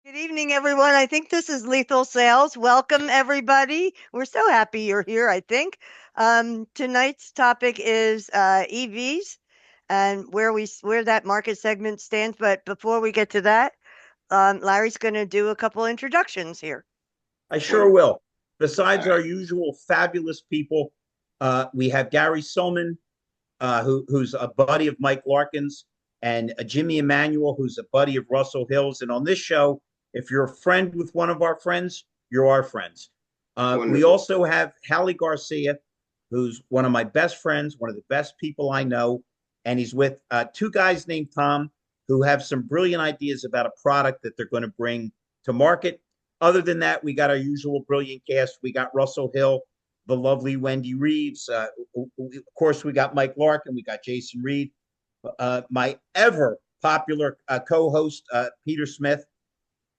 Good evening, everyone. I think this is Lethal Sales. Welcome, everybody. We're so happy you're here, I think. Tonight's topic is EVs and where that market segment stands. But before we get to that, Larry's going to do a couple introductions here. I sure will. Besides our usual fabulous people, we have Gary Silman, who's a buddy of Mike Larkin's, and Jimmy Emmanuel, who's a buddy of Russell Hill's. And on this show, if you're a friend with one of our friends, you're our friends. We also have Hallie Garcia, who's one of my best friends, one of the best people I know. And he's with two guys named Tom who have some brilliant ideas about a product that they're going to bring to market. Other than that, we got our usual brilliant cast. We got Russell Hill, the lovely Wendy Reeves. Of course, we got Mike Larkin. We got Jason Reed. My ever popular co-host, Peter Smith.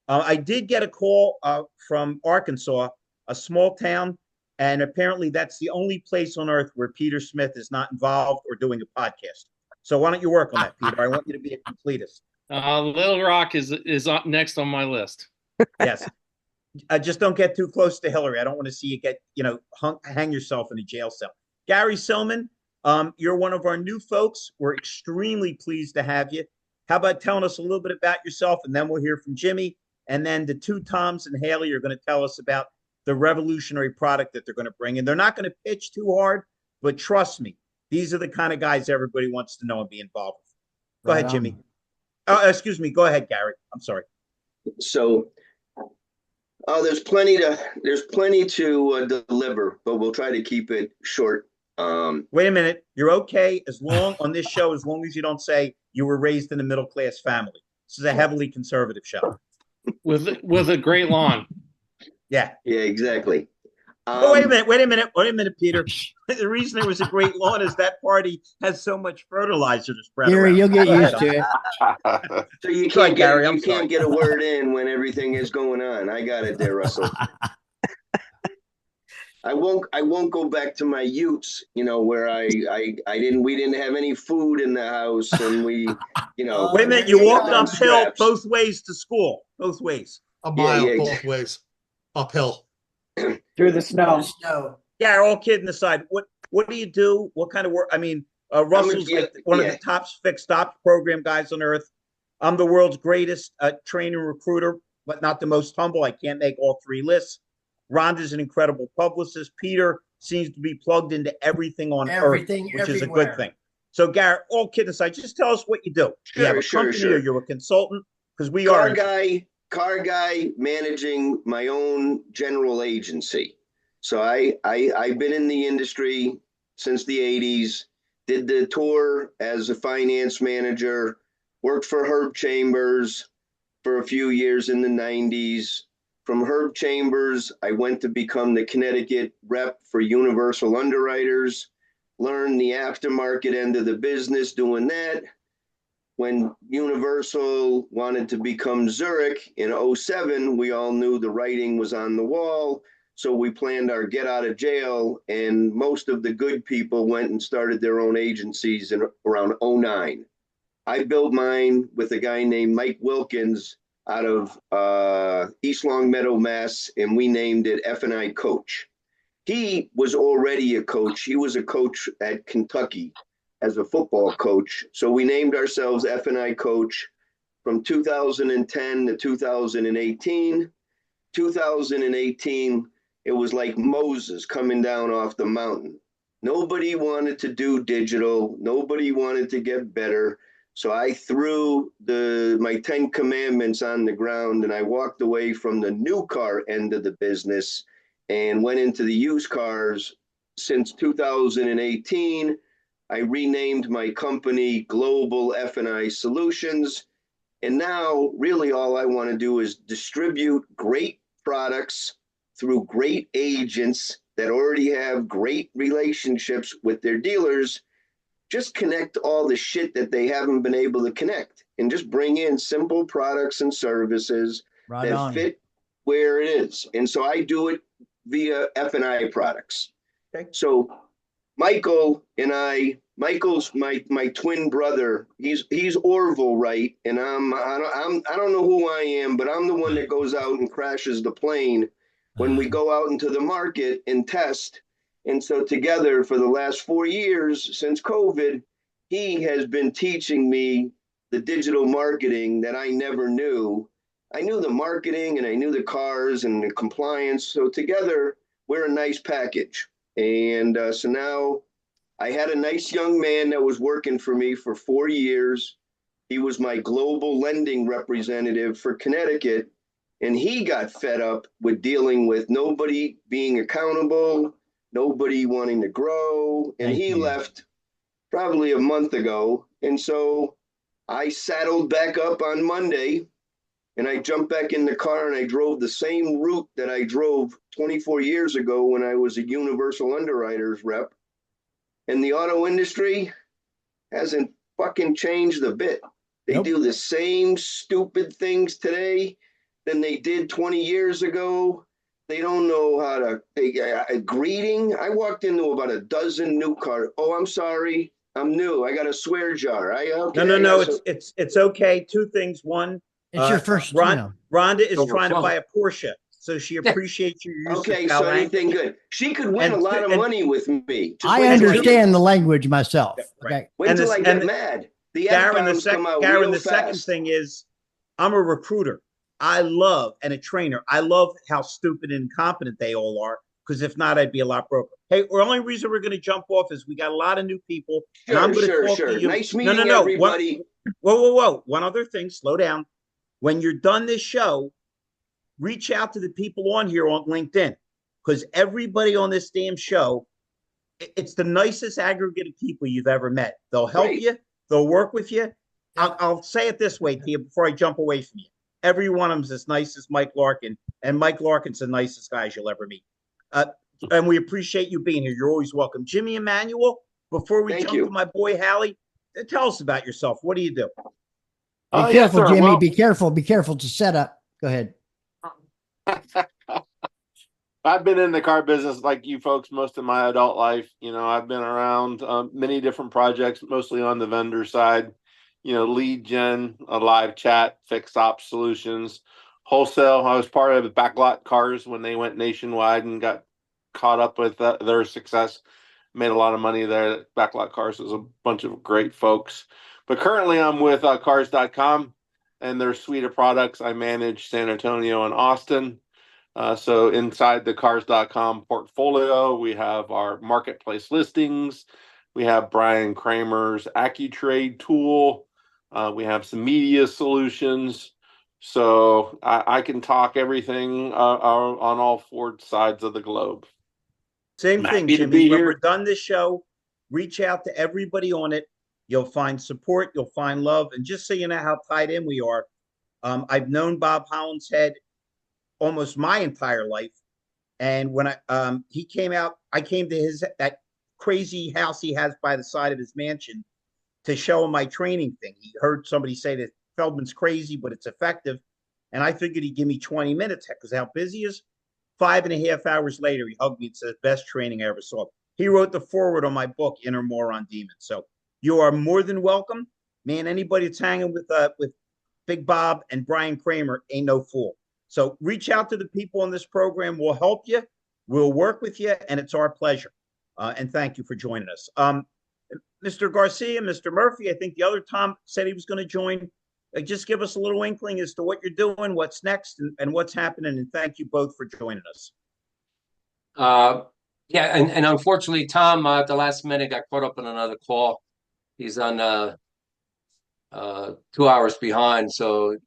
I did get a call from Arkansas, a small town, and apparently that's the only place on earth where Peter Smith is not involved or doing a podcast. So why don't you work on that, Peter? I want you to be a completist. Little Rock is up next on my list. Yes. Just don't get too close to Hillary. I don't want to see you get, hang yourself in a jail cell. Gary Silman, you're one of our new folks. We're extremely pleased to have you. How about telling us a little bit about yourself, and then we'll hear from Jimmy. And then the two Toms and Haley are going to tell us about the revolutionary product that they're going to bring. And they're not going to pitch too hard, but trust me, these are the kind of guys everybody wants to know and be involved with. Go ahead, Jimmy. Oh, excuse me. Go ahead, Gary. I'm sorry. So there's plenty to deliver, but we'll try to keep it short. Wait a minute. You're okay as long on this show, as long as you don't say you were raised in a middle class family. This is a heavily conservative show with a great lawn. Yeah, exactly. Wait a minute, Peter. The reason there was a great lawn is that party has so much fertilizer to spread Gary, around. you'll get used to it. So you can't, can't get a word in when everything is going on. I got it there, Russell. I won't go back to my Utes, where we didn't have any food in the house, and we, Wait a minute, you walked uphill both ways to school, both ways. A mile both ways, uphill. Through the snow. Yeah, all kidding aside, what do you do? What kind of work? I mean, Russell's one of the top fixed ops program guys on earth. I'm the world's greatest trainer recruiter, but not the most humble. I can't make all three lists. Rhonda's an incredible publicist. Peter seems to be plugged into everything on earth, which is a good thing. So, Garrett, all kidding aside, just tell us what you do. You have a company or you're a consultant? Because we are car guy managing my own general agency. So I've been in the industry since the 80s, did the tour as a finance manager, worked for Herb Chambers for a few years in the 90s. From Herb Chambers, I went to become the Connecticut rep for Universal Underwriters, learned the aftermarket end of the business doing that. When Universal wanted to become Zurich in 2007, we all knew the writing was on the wall. So we planned our get out of jail, and most of the good people went and started their own agencies in around 2009. I built mine with a guy named Mike Wilkins out of East Longmeadow, Mass, and we named it F&I Coach. He was already a coach. He was a coach at Kentucky as a football coach. So we named ourselves F&I Coach from 2010 to 2018. 2018, it was like Moses coming down off the mountain. Nobody wanted to do digital. Nobody wanted to get better. So I threw my 10 commandments on the ground, and I walked away from the new car end of the business and went into the used cars. Since 2018, I renamed my company Global F&I Solutions. And now really all I want to do is distribute great products through great agents that already have great relationships with their dealers. Just connect all the shit that they haven't been able to connect, and just bring in simple products and services that fit where it is. And so I do it via F&I products. Okay. So Michael and Michael's my twin brother. He's Orville, right? And I don't know who I am, but I'm the one that goes out and crashes the plane when we go out into the market and test. And so together for the last 4 years since COVID, he has been teaching me the digital marketing that I never knew. I knew the marketing and I knew the cars and the compliance. So together we're a nice package. And so now I had a nice young man that was working for me for 4 years. He was my global lending representative for Connecticut. And he got fed up with dealing with nobody being accountable, nobody wanting to grow. And he left probably a month ago. And so I saddled back up on Monday and I jumped back in the car and I drove the same route that I drove 24 years ago when I was a Universal Underwriters rep. And the auto industry hasn't fucking changed a bit. They do the same stupid things today than they did 20 years ago. They don't know how to greeting. I walked into about a dozen new cars. Oh, I'm sorry. I'm new. I got a swear jar. No. It's okay. Two things. One, It's your first, Rhonda is trying to buy a Porsche, so she appreciates your use okay, of so foul anything language. good. She could win a lot of money with me. Just I wait till understand the language myself. Okay. Wait till I get mad. The F-bombs come out real the second fast. thing is, I'm a recruiter. I love, and a trainer. I love how stupid and incompetent they all are. Because if not, I'd be a lot broker. Hey, the only reason we're going to jump off is we got a lot of new people, and I'm going to talk to you. Nice meeting everybody. Whoa. One other thing. Slow down. When you're done this show, reach out to the people on here on LinkedIn, because everybody on this damn show, it's the nicest aggregate of people you've ever met. They'll help you. They'll work with you. I'll say it this way to you before I jump away from you. Every one of them's as nice as Mike Larkin, and Mike Larkin's the nicest guys you'll ever meet. And we appreciate you being here. You're always welcome. Jimmy Emmanuel, before we jump to my boy Hallie, tell us about yourself. What do you do? Be careful, Jimmy. Well, be careful. Be careful to set up. Go ahead. I've been in the car business like you folks most of my adult life. I've been around many different projects, mostly on the vendor side. Lead gen, a live chat, fixed ops solutions, wholesale. I was part of Backlot Cars when they went nationwide and got caught up with their success. Made a lot of money there. Backlot Cars was a bunch of great folks. But currently I'm with cars.com and their suite of products. I manage San Antonio and Austin. So inside the cars.com portfolio, we have our marketplace listings. We have Brian Kramer's AccuTrade tool. We have some media solutions. So I can talk everything on all four sides of the globe. Same thing, Jimmy. When we're done this show, reach out to everybody on it. You'll find support. You'll find love. And just so you know how tied in we are, I've known Bob Hollinshead almost my entire life. And when he came out, I came to that crazy house he has by the side of his mansion to show him my training thing. He heard somebody say that Feldman's crazy, but it's effective. And I figured he'd give me 20 minutes because how busy he is. 5.5 hours later, he hugged me and said, best training I ever saw. He wrote the foreword on my book, Inner Moron Demon. So you are more than welcome. Man, anybody that's hanging with Big Bob and Brian Kramer ain't no fool. So reach out to the people in this program. We'll help you. We'll work with you, and it's our pleasure. And thank you for joining us. Mr. Garcia, Mr. Murphy, I think the other Tom said he was going to join. Just give us a little inkling as to what you're doing, what's next, and what's happening. And thank you both for joining us. Yeah, and unfortunately, Tom, at the last minute, got caught up in another call. He's on 2 hours behind, so...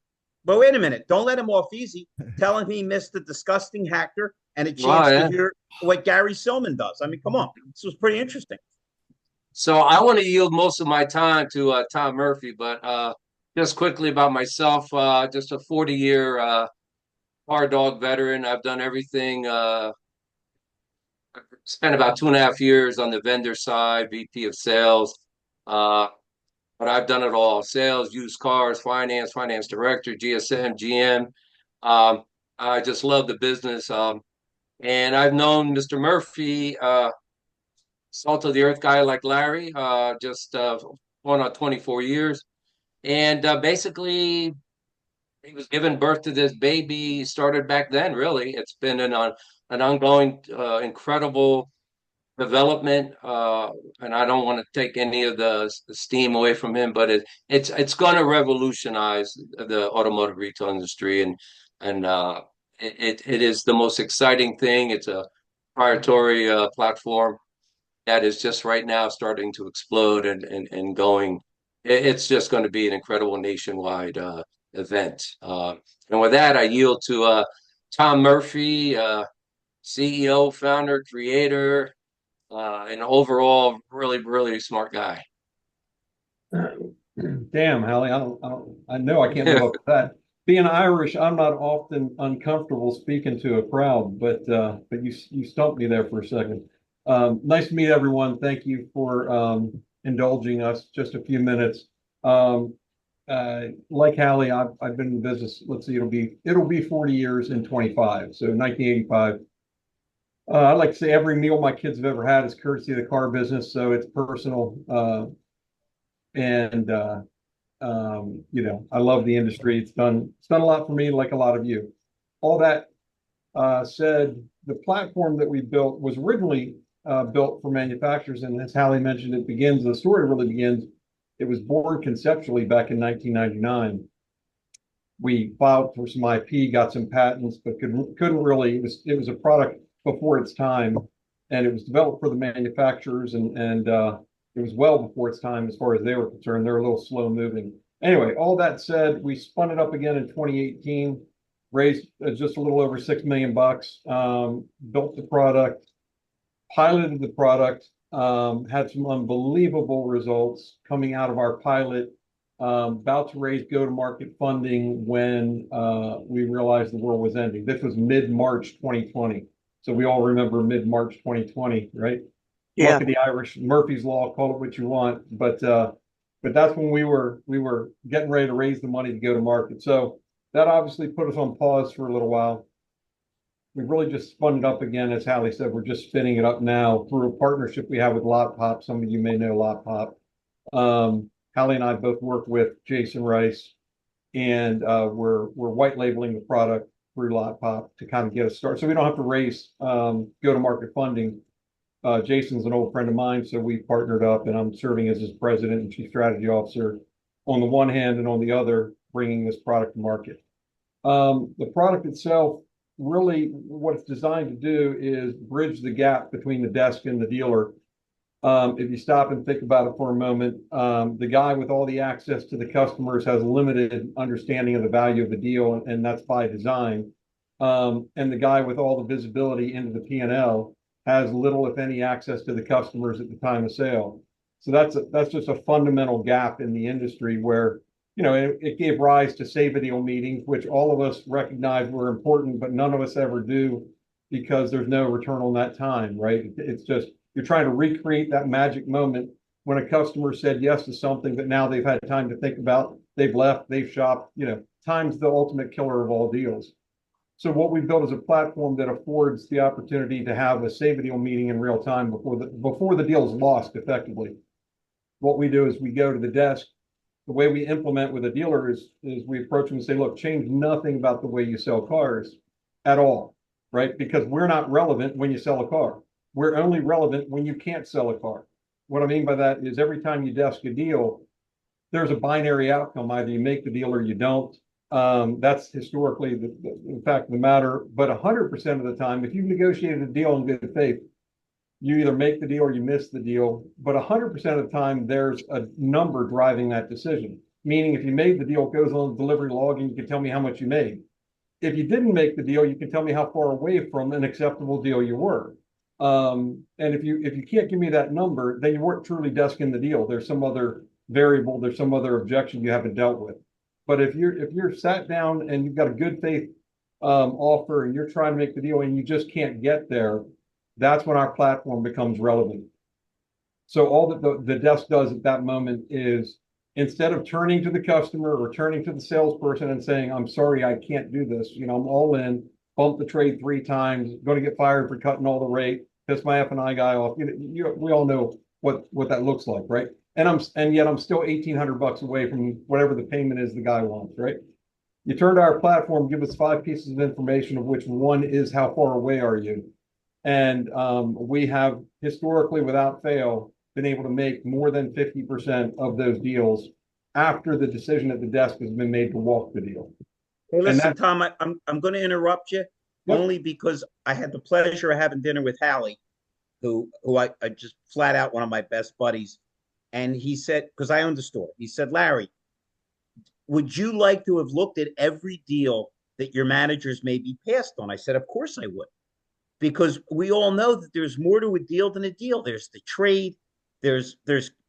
But wait a minute. Don't let him off easy. Tell him he missed the disgusting hacker and a chance to hear what Gary Silman does. I mean, come on. This was pretty interesting. So I want to yield most of my time to Tom Murphy, but just quickly about myself, just a 40-year hard dog veteran. I've done everything. Spent about 2.5 years on the vendor side, VP of sales. But I've done it all: sales, used cars, finance director, GSM, GM. I just love the business. And I've known Mr. Murphy salt of the earth guy like Larry, just going on 24 years. And basically, he was giving birth to this baby, started back then, really. It's been an ongoing, incredible development. And I don't want to take any of the steam away from him, but it's going to revolutionize the automotive retail industry. And it is the most exciting thing. It's a proprietary platform that is just right now starting to explode and going. It's just going to be an incredible nationwide event. And with that, I yield to Tom Murphy, CEO, founder, creator, and overall really, really smart guy. Damn, Hallie, I know I can't live up to that. Being Irish, I'm not often uncomfortable speaking to a crowd, but you stumped me there for a second. Nice to meet everyone. Thank you for indulging us just a few minutes. Like Hallie, I've been in business. Let's see, it'll be 40 years in 25. So 1985. I'd like to say every meal my kids have ever had is courtesy of the car business, so it's personal. And I love the industry. It's done a lot for me, like a lot of you. All that said, the platform that we built was originally built for manufacturers, and as Hallie mentioned, the story really begins. It was born conceptually back in 1999. We filed for some IP, got some patents, but couldn't really. It was a product before its time, and it was developed for the manufacturers, and it was well before its time as far as they were concerned. They're a little slow moving. Anyway, all that said, we spun it up again in 2018, raised just a little over $6 million, built the product, piloted the product, had some unbelievable results coming out of our pilot. About to raise go-to-market funding when we realized the world was ending. This was mid-March 2020. So we all remember mid-March 2020, right? Yeah. Luck of the Irish, Murphy's Law, call it what you want. But that's when we were getting ready to raise the money to go to market. So that obviously put us on pause for a little while. We've really just spun it up again. As Hallie said, we're just spinning it up now through a partnership we have with Lot Pop. Some of you may know Lot Pop. Hallie and I both work with Jason Rice, and we're white labeling the product through Lot Pop to kind of get us started. So we don't have to raise go-to-market funding. Jason's an old friend of mine, so we partnered up, and I'm serving as his president and chief strategy officer on the one hand, and on the other, bringing this product to market. The product itself, really, what it's designed to do is bridge the gap between the desk and the dealer. If you stop and think about it for a moment, the guy with all the access to the customers has a limited understanding of the value of the deal, and that's by design. And the guy with all the visibility into the P&L has little, if any, access to the customers at the time of sale. So that's just a fundamental gap in the industry where, it gave rise to save a deal meetings, which all of us recognize were important, but none of us ever do because there's no return on that time, right? It's just, you're trying to recreate that magic moment when a customer said yes to something that now they've had time to think about, they've left, they've shopped, time's the ultimate killer of all deals. So what we built is a platform that affords the opportunity to have a save a deal meeting in real time before the deal is lost effectively. What we do is we go to the desk. The way we implement with a dealer is we approach them and say, look, change nothing about the way you sell cars at all, right? Because we're not relevant when you sell a car. We're only relevant when you can't sell a car. What I mean by that is every time you desk a deal, there's a binary outcome. Either you make the deal or you don't. That's historically the fact of the matter. But 100% of the time, if you've negotiated a deal in good faith, you either make the deal or you miss the deal. But 100% of the time, there's a number driving that decision. Meaning, if you made the deal, it goes on the delivery log, and you can tell me how much you made. If you didn't make the deal, you can tell me how far away from an acceptable deal you were. And if you can't give me that number, then you weren't truly desking the deal. There's some other variable, there's some other objection you haven't dealt with. But if you're sat down and you've got a good faith offer and you're trying to make the deal and you just can't get there, that's when our platform becomes relevant. So all that the desk does at that moment is, instead of turning to the customer or turning to the salesperson and saying, I'm sorry, I can't do this, I'm all in, bump the trade 3 times, going to get fired for cutting all the rate, piss my F&I guy off. We all know what that looks like, right? And yet I'm still $1,800 away from whatever the payment is the guy wants, right? You turn to our platform, give us 5 pieces of information, of which one is how far away are you? And we have historically, without fail, been able to make more than 50% of those deals after the decision at the desk has been made to walk the deal. Hey, listen, Tom, I'm going to interrupt you only because I had the pleasure of having dinner with Hallie, who I just flat out one of my best buddies. And he said, because I owned the store, he said, Larry, would you like to have looked at every deal that your managers may be passed on? I said, of course I would, because we all know that there's more to a deal than a deal. There's the trade, there's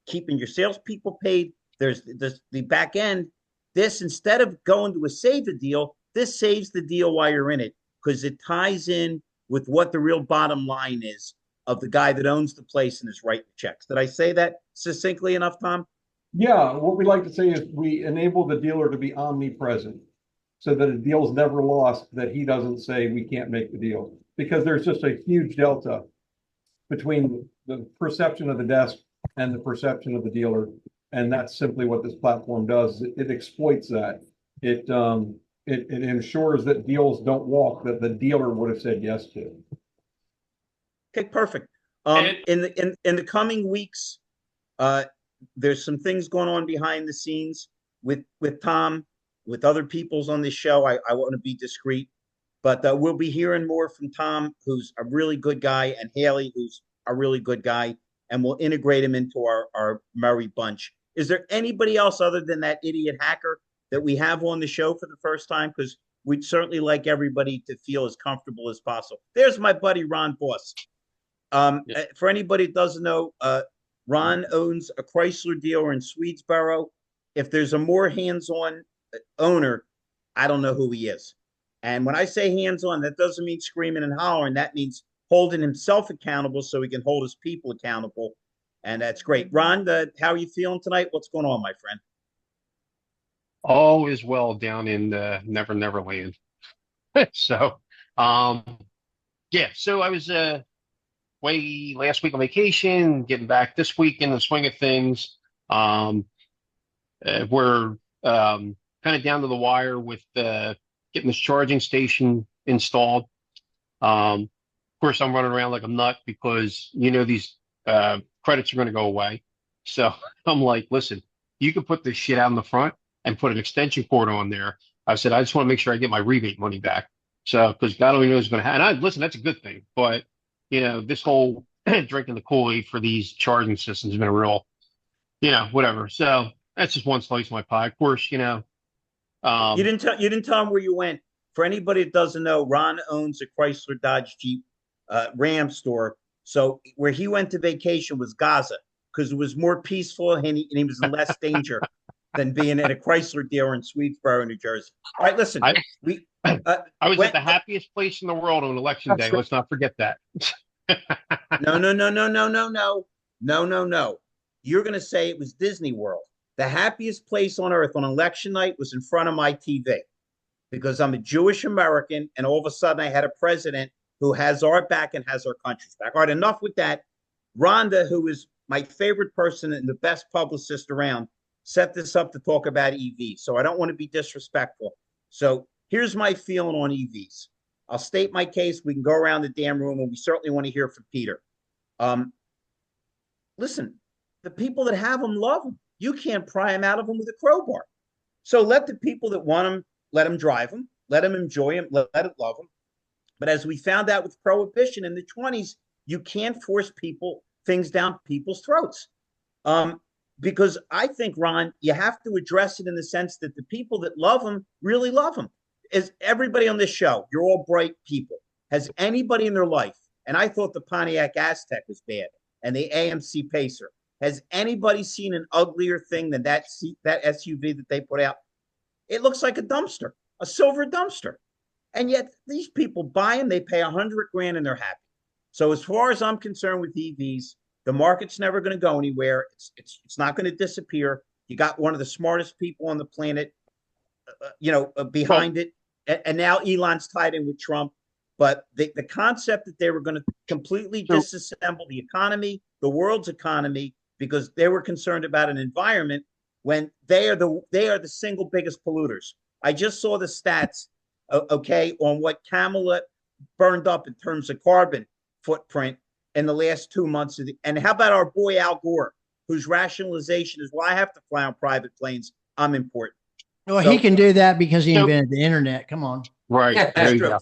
keeping your salespeople paid, there's the back end. This, instead of going to a save a deal, this saves the deal while you're in it, because it ties in with what the real bottom line is of the guy that owns the place and is writing checks. Did I say that succinctly enough, Tom? Yeah, what we like to say is we enable the dealer to be omnipresent so that a deal is never lost, that he doesn't say we can't make the deal. Because there's just a huge delta between the perception of the desk and the perception of the dealer. And that's simply what this platform does. It exploits that. It ensures that deals don't walk that the dealer would have said yes to. Okay, perfect. In the coming weeks, there's some things going on behind the scenes with Tom, with other people's on this show. I want to be discreet, but we'll be hearing more from Tom, who's a really good guy, and Haley, who's a really good guy, and we'll integrate him into our Murray bunch. Is there anybody else other than that idiot hacker that we have on the show for the first time? Because we'd certainly like everybody to feel as comfortable as possible. There's my buddy Ron Boss. For anybody that doesn't know, Ron owns a Chrysler dealer in Swedesboro. If there's a more hands-on owner, I don't know who he is. And when I say hands-on, that doesn't mean screaming and hollering. That means holding himself accountable so he can hold his people accountable. And that's great. Ron, how are you feeling tonight? What's going on, my friend? All is well down in Never Never Land. So, yeah. So I was away last week on vacation, getting back this week in the swing of things. We're kind of down to the wire with getting this charging station installed. Of course, I'm running around like a nut because these credits are going to go away. So I'm like, listen, you can put this shit out in the front and put an extension cord on there. I said, I just want to make sure I get my rebate money back. So, because God only knows what's going to happen. And listen, that's a good thing. But, this whole drinking the Kool-Aid for these charging systems has been a real, whatever. So that's just one slice of my pie. Of course, you didn't tell him where you went. For anybody that doesn't know, Ron owns a Chrysler Dodge Jeep Ram store. So where he went to vacation was Gaza, because it was more peaceful and he was in less danger than being at a Chrysler dealer in Swedesboro, New Jersey. All right, listen, I was at the happiest place in the world on election day. Let's not forget that. No. You're going to say it was Disney World. The happiest place on earth on election night was in front of my TV, because I'm a Jewish American, and all of a sudden I had a president who has our back and has our country's back. All right, enough with that. Rhonda, who is my favorite person and the best publicist around, set this up to talk about EVs. So I don't want to be disrespectful. So here's my feeling on EVs. I'll state my case. We can go around the damn room, and we certainly want to hear from Peter. Listen, the people that have them love them. You can't pry them out of them with a crowbar. So let the people that want them, let them drive them, let them enjoy them, let it love them. But as we found out with prohibition in the 20s, you can't force things down people's throats. Because I think, Ron, you have to address it in the sense that the people that love them really love them. Is everybody on this show, you're all bright people. Has anybody in their life, and I thought the Pontiac Aztec was bad, and the AMC Pacer, has anybody seen an uglier thing than that SUV that they put out? It looks like a dumpster, a silver dumpster. And yet these people buy them, they pay $100,000 and they're happy. So as far as I'm concerned with EVs, the market's never going to go anywhere. It's not going to disappear. You got one of the smartest people on the planet, behind it. And now Elon's tied in with Trump. But the concept that they were going to completely So disassemble the economy, the world's economy, because they were concerned about an environment when they are the single biggest polluters. I just saw the stats, okay, on what Camelot burned up in terms of carbon footprint in the last 2 months. And how about our boy Al Gore, whose rationalization is, well, I have to fly on private planes. I'm important. Well, So he can do that because he so invented the internet. Come on. right. There that's you true. go.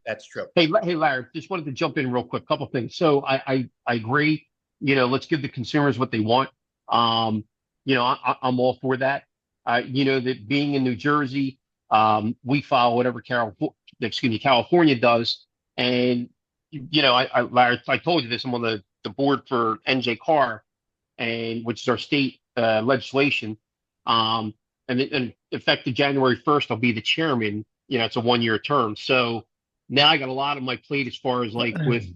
That's true. Hey, Larry, just wanted to jump in real quick. Couple things. So I agree. Let's give the consumers what they want. I'm all for that. That being in New Jersey, we follow whatever California does. And, Larry, I told you this, I'm on the board for NJ Car, and which is our state legislation. And effective January 1st, I'll be the chairman. It's a 1-year term. So now I got a lot on my plate as far as like with,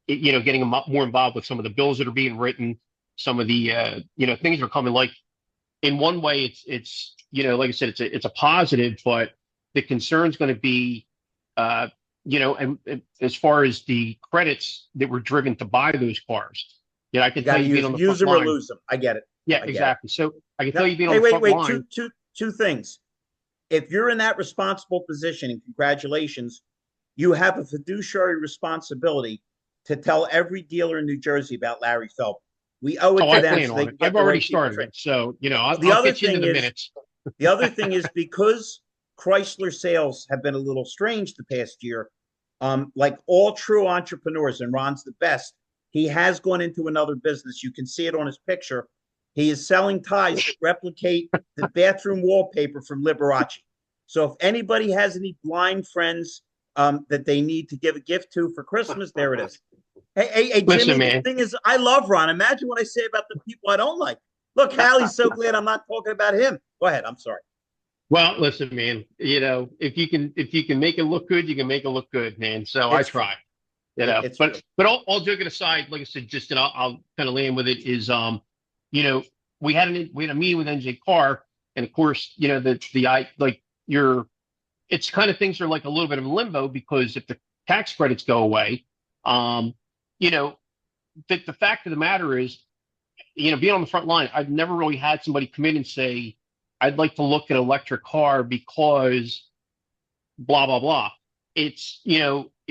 getting more involved with some of the bills that are being written, some of the, things are coming. Like in one way, it's like I said, it's a positive, but the concern is going to be, and as far as the credits that were driven to buy those cars. I can You got tell to you being on the use front them or line. lose them. I get it. Yeah, I get exactly. it. So I can Now, tell you being hey, on the wait, front wait. line. Two things. If you're in that responsible position, and congratulations, you have a fiduciary responsibility to tell every dealer in New Jersey about Larry Phelps. We owe it Oh, to I them plan so on they it. can get I've the already right people started trained. it. So, The I'll other get you into thing the is, minutes. the other thing is because Chrysler sales have been a little strange the past year. Like all true entrepreneurs, and Ron's the best. He has gone into another business. You can see it on his picture. He is selling ties that replicate the bathroom wallpaper from Liberace. So if anybody has any blind friends that they need to give a gift to for Christmas, there it is. Hey, Listen, Jimmy, the man. thing is, I love Ron. Imagine what I say about the people I don't like. Look, Hallie's so glad I'm not talking about him. Go ahead. I'm sorry. Well, listen, man. If you can make it look good, you can make it look good, man. So I It's true. try. It's true. But all joking aside, like I said, just and I'll kind of land with it is you know, we had a meeting with NJ Carr, and of course, it's kind of things are like a little bit of limbo because if the tax credits go away, um, you know, the fact of the matter is, being on the front line, I've never really had somebody come in and say, I'd like to look at an electric car because blah blah blah. It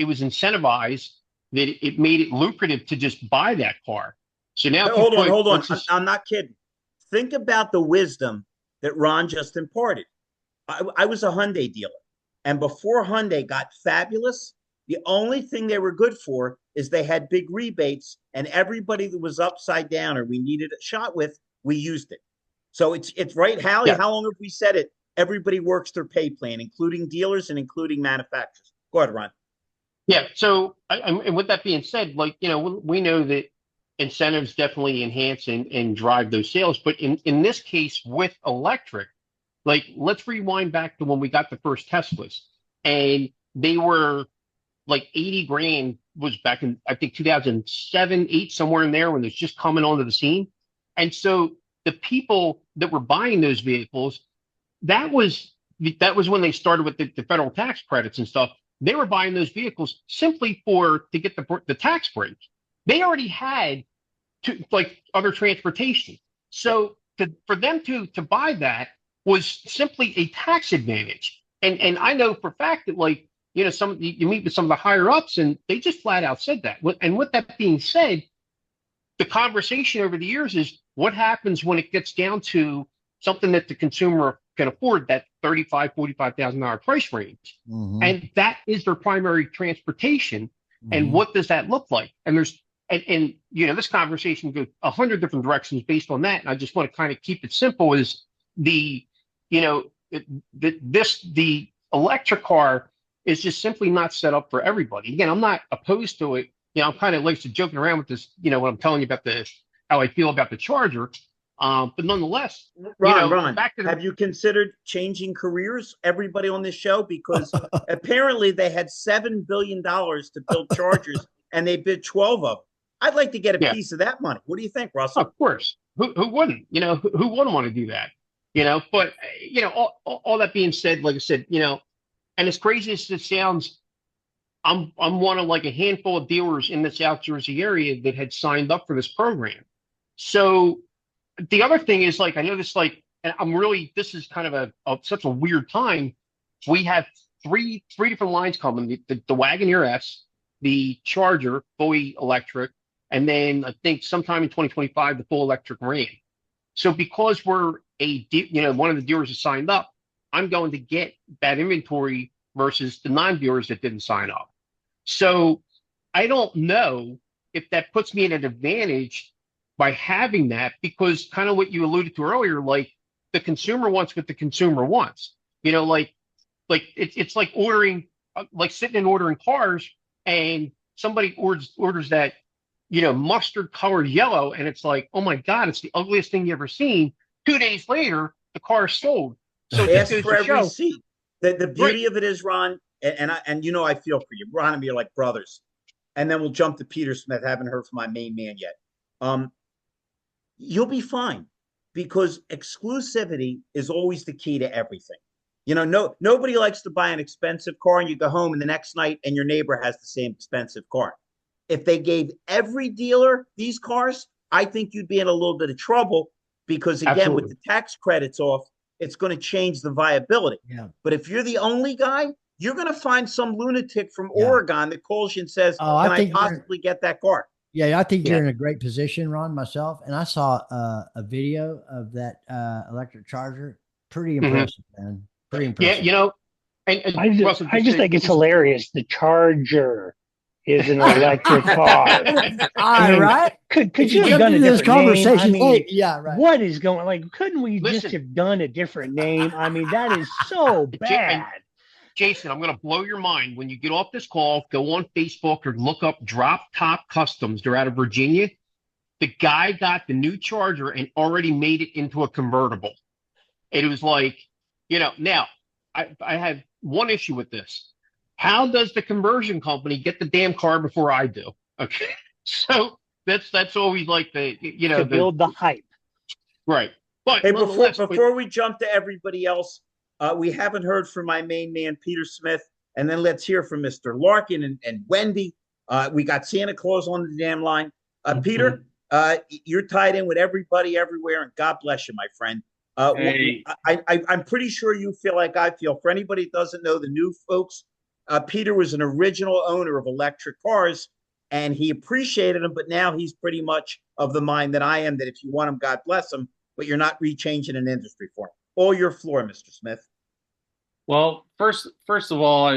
was incentivized that it made it lucrative to just buy that car. So now But if you put, hold on. let's just, I'm not kidding. Think about the wisdom that Ron just imparted. I was a Hyundai dealer, and before Hyundai got fabulous, the only thing they were good for is they had big rebates, and everybody that was upside down or we needed a shot with, we used it. So it's right, Hallie. yeah, How long have we said it? Everybody works their pay plan, including dealers and including manufacturers. Go ahead, Ron. yeah. So and with that being said, like, we know that incentives definitely enhance and drive those sales. But in this case with electric, like, let's rewind back to when we got the first Teslas, and they were like 80 grand was back in, I think, 2007, 8, somewhere in there when it was just coming onto the scene. And so the people that were buying those vehicles, that was that was when they started with the federal tax credits and stuff. They were buying those vehicles simply to get the tax break. They already had like other transportation. So for them to buy that was simply a tax advantage. And I know for a fact that, like, you meet with some of the higher ups and they just flat out said that. And with that being said, the conversation over the years is what happens when it gets down to something that the consumer can afford, that $45,000 price range. Mhm. And that is their primary transportation. And Mhm. what does that look like? And this conversation goes 100 different directions based on that. And I just want to kind of keep it simple is the electric car is just simply not set up for everybody. Again, I'm not opposed to it. I'm kind of like joking around with this, when I'm telling you about how I feel about the Charger. But nonetheless, Ron, back to have you considered changing careers? Everybody on this show, because apparently they had $7 billion to build Chargers, and they bid 12 of them. I'd like to get a yeah, piece of that money. What do you think, Russell? of course. Who wouldn't? Who wouldn't want to do that? But all that being said, like I said, and as crazy as it sounds, I'm one of like a handful of dealers in the South Jersey area that had signed up for this program. So the other thing is like I know this like and I'm really this is kind of such a weird time. We have three different lines coming: the Wagoneer S, the Charger, fully electric, and then I think sometime in 2025 the full electric Ram. So because we're one of the dealers that signed up, I'm going to get that inventory versus the non-dealers that didn't sign up. So I don't know if that puts me at an advantage by having that because kind of what you alluded to earlier, like the consumer wants what the consumer wants. It's like ordering, like sitting and ordering cars, and somebody orders that mustard colored yellow, and it's like, oh my God, it's the ugliest thing you ever seen. 2 days later, the car is sold. So it just Ask goes for to every show, seat. The right? beauty of it is, Ron, and I feel for you. Ron and me are like brothers. And then we'll jump to Peter Smith. Haven't heard from my main man yet. You'll be fine because exclusivity is always the key to everything. Nobody likes to buy an expensive car and you go home and the next night and your neighbor has the same expensive car. If they gave every dealer these cars, I think you'd be in a little bit of trouble because again, with Absolutely. the tax credits off, it's going to change the viability. Yeah. But if you're the only guy, you're going to find some lunatic from Yeah. Oregon that calls you and says, Oh, "Can I possibly get that car?" Yeah, I think Yeah. you're in a great position, Ron, myself. And I saw a video of that electric charger. Pretty impressive, man. Pretty Yeah, impressive. and I Russell, just think it's hilarious. The Charger is an electric car. I All mean, right. could If you you have jumped done a into this different name? I conversation mean, late, yeah, right. what is going like? Couldn't we just Listen. have done a different name? I mean, that is so And bad. Jason, I'm going to blow your mind. When you get off this call, go on Facebook or look up Drop Top Customs. They're out of Virginia. The guy got the new Charger and already made it into a convertible. It was like, now I have one issue with this. How does the conversion company get the damn car before I do? Okay. So that's always like To build the hype. right. But Hey, nonetheless, before we jump to everybody else, we haven't heard from my main man, Peter Smith, and then let's hear from Mr. Larkin and Wendy. We got Santa Claus on the damn line. Peter, you're tied in with everybody everywhere, and God bless you, my friend. Hey. I'm pretty sure you feel like I feel. For anybody that doesn't know, the new folks, Peter was an original owner of electric cars, and he appreciated them, but now he's pretty much of the mind that I am, that if you want them, God bless them, but you're not rechanging an industry for them. All your floor, Mr. Smith. Well, first of all,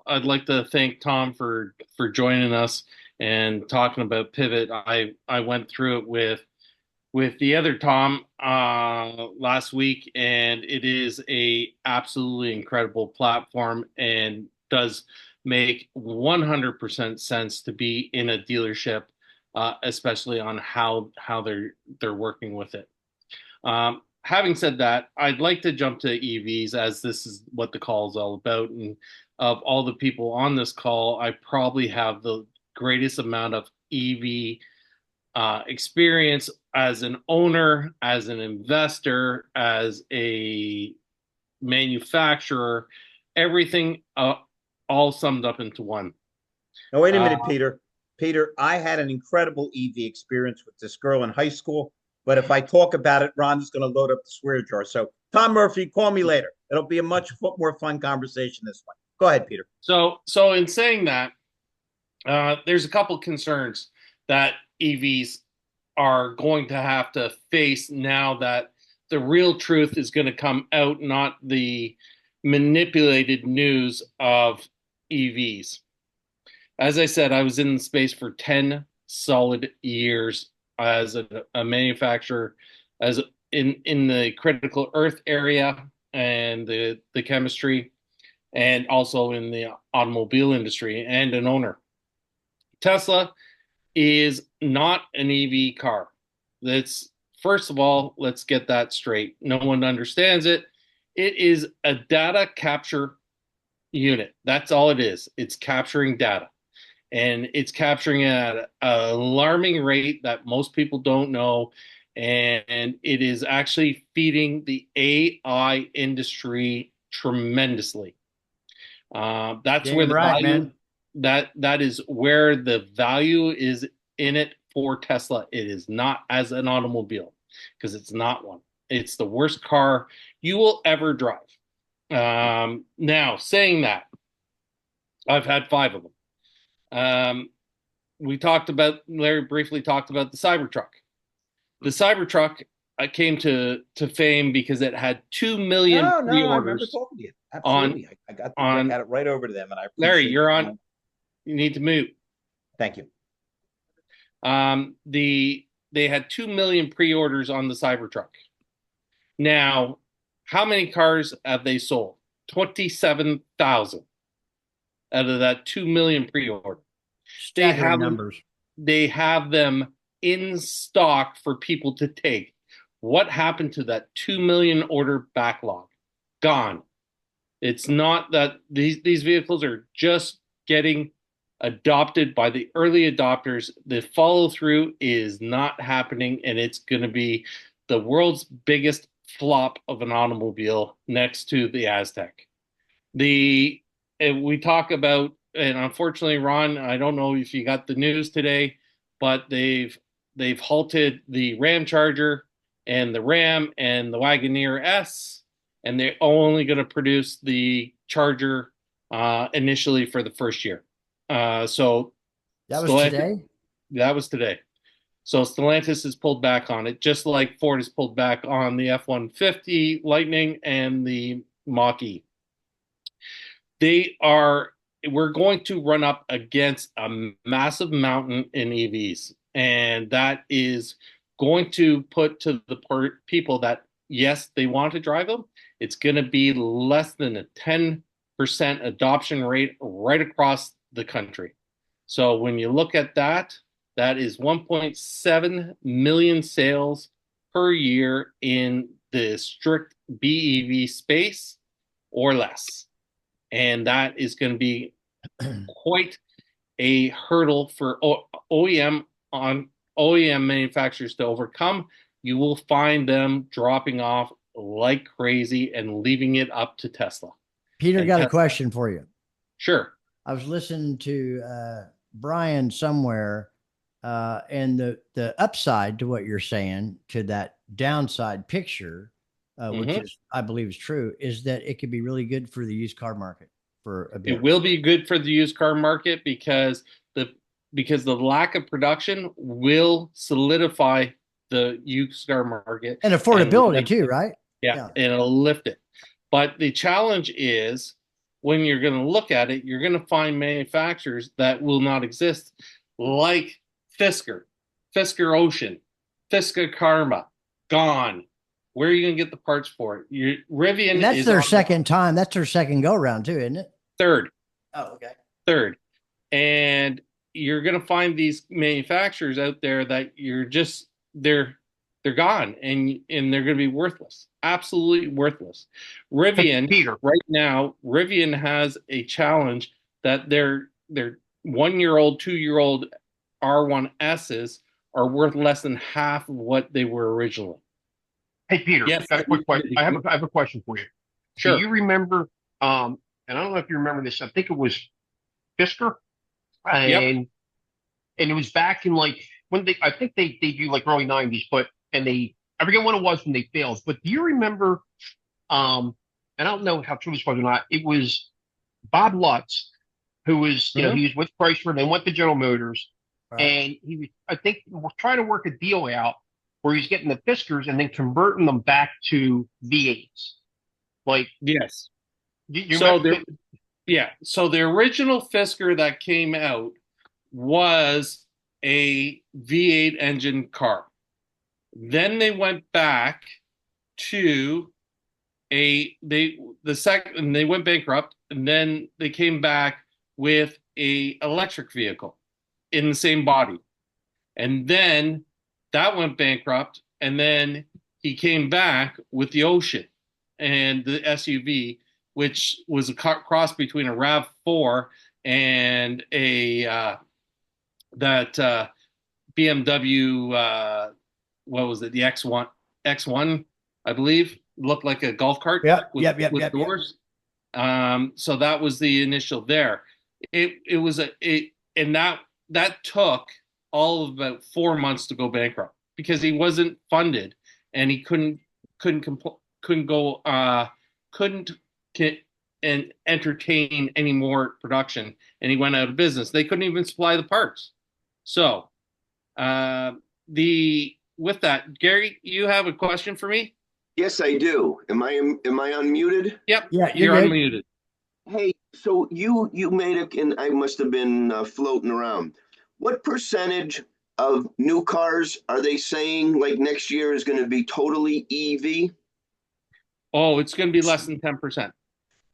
I'd like to thank Tom for joining us and talking about Pivot. I went through it with the other Tom last week, and it is a absolutely incredible platform and does make 100% sense to be in a dealership, especially on how they're working with it. Having said that, I'd like to jump to EVs as this is what the call is all about. And of all the people on this call, I probably have the greatest amount of EV experience as an owner, as an investor, as a manufacturer, everything all summed up into one. Now, wait a minute, Peter. Peter, I had an incredible EV experience with this girl in high school. But if I talk about it, Ron's going to load up the swear jar. So, Tom Murphy, call me later. It'll be a much more fun conversation this one. Go ahead, Peter. So in saying that, there's a couple concerns that EVs are going to have to face now that the real truth is going to come out, not the manipulated news of EVs. As I said, I was in the space for 10 solid years as a manufacturer, as in the critical earth area and the chemistry, and also in the automobile industry, and an owner. Tesla is not an EV car. That's first of all, let's get that straight. No one understands it. It is a data capture unit. That's all it is. It's capturing data. And it's capturing it at an alarming rate that most people don't know. And it is actually feeding the AI industry tremendously. That's Damn where the right, value. man. that is where the value is in it for Tesla. It is not as an automobile, because it's not one. It's the worst car you will ever drive. Now, saying that, I've had 5 of them. Larry briefly talked about the Cybertruck. The Cybertruck came to fame because it had 2 million No, I remember pre-orders talking to you. on Absolutely. I got on it right over to them, and I Larry, appreciate you're the on. time. You need to mute. Thank you. They had 2 million pre-orders on the Cybertruck. Now, how many cars have they sold? 27,000 out of that 2 million pre-order. Staggering numbers. They have them in stock for people to take. What happened to that 2 million order backlog? Gone. It's not that these vehicles are just getting adopted by the early adopters. The follow through is not happening, and it's going to be the world's biggest flop of an automobile next to the Aztec. We talk about, and unfortunately, Ron, I don't know if you got the news today, but they've halted the Ram Charger and the Ram and the Wagoneer S, and they're only going to produce the Charger initially for the first year. So that was today. That was today. So Stellantis has pulled back on it, just like Ford has pulled back on the F-150 Lightning and the Mach-E. We're going to run up against a massive mountain in EVs, and that is going to put to the people that, yes, they want to drive them. It's going to be less than a 10% adoption rate right across the country. So when you look at that, that is 1.7 million sales per year in the strict BEV space or less. And that is going to be quite a hurdle for OEM manufacturers to overcome. You will find them dropping off like crazy and leaving it up to Tesla. Peter, got a question for you. Sure. I was listening to Brian somewhere, and the upside to what you're saying, to that downside picture, which is, I believe, is true, is that it could be really good for the used car market for a bit. It will be good for the used car market because the lack of production will solidify the used car market and affordability too, right? Yeah, and it'll lift it. But the challenge is, when you're going to look at it, you're going to find manufacturers that will not exist, like Fisker Ocean, Fisker Karma, gone. Where are you going to get the parts for it? Rivian, and that's their second time. That's their second go round too, isn't it? Third. Oh, okay. Third. And you're going to find these manufacturers out there that they're gone, and they're going to be worthless, absolutely worthless. Rivian, right now, Rivian has a challenge that their 1-year-old, 2-year-old R1Ss are worth less than half of what they were originally. Hey, Peter, yes, got a quick question. I have a question for you. Sure. Do you remember, and I don't know if you remember this, I think it was Fisker, and it was back in like, when I think they debuted like early 90s, I forget when it was when they failed, but do you remember, and I don't know how true this was or not, it was Bob Lutz, who was, he was with Chrysler, then went to General Motors, and he was, I think, trying to work a deal out where he's getting the Fiskers and then converting them back to V8s. Like, yes. So the original Fisker that came out was a V8 engine car. Then they went back to they went bankrupt, and then they came back with a electric vehicle in the same body. And then that went bankrupt, and then he came back with the Ocean and the SUV, which was a cross between a RAV4 and a BMW, what was it? The X1, I believe, looked like a golf cart with doors. So that was the initial there. it was and that took all of about 4 months to go bankrupt because he wasn't funded and he couldn't go couldn't get and entertain any more production, and he went out of business. They couldn't even supply the parts. So the with that, Gary, you have a question for me? Yes, I do. Am I unmuted? Yep. Yeah, you're good. unmuted. Hey, so you made it, and I must have been floating around. What percentage of new cars are they saying like next year is going to be totally EV? Oh, it's going to be less than 10%.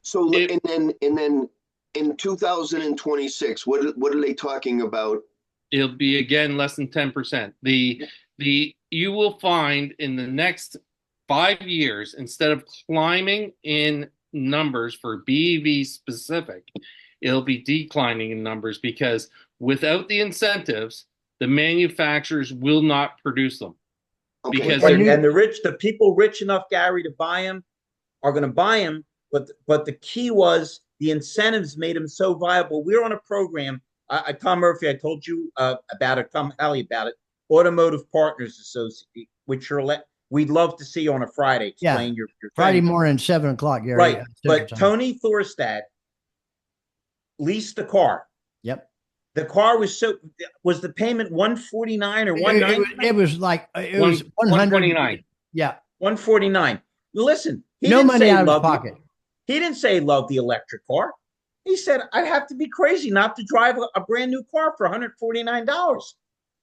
So and then in 2026, what are they talking about? It'll be again less than 10%. The you will find in the next 5 years, instead of climbing in numbers for BEV specific, it'll be declining in numbers because without the incentives, the manufacturers will not produce them. Okay. Because And the people rich enough, Gary, to buy them are going to buy them. But the key was the incentives made them so viable. We're on a program. Tom Murphy, I told you about it. Tom Halley about it. Automotive Partners Association, which we'd love to see on a Friday. Explain your Friday thing. morning, 7 o'clock, Gary. Right. But Tony Thorstad leased the car. Yep. The car was the payment 149 or 190? It was like it was 129. Yeah. 149. Listen, no money out of his pocket. He didn't say he loved the electric car. He said, I'd have to be crazy not to drive a brand new car for $149.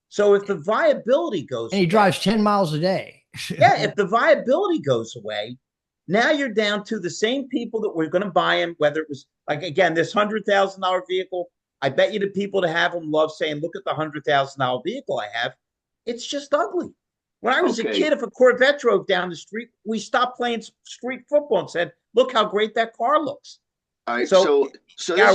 So if the viability goes and he drives 10 miles a day. Yeah, if the viability goes away, now you're down to the same people that were going to buy him, whether it was like, again, this $100,000 vehicle. I bet you the people that have them love saying, look at the $100,000 vehicle I have. It's just ugly. When I was a kid, if a Corvette drove down the street, we stopped playing street football and said, look how great that car looks. All right, so yeah,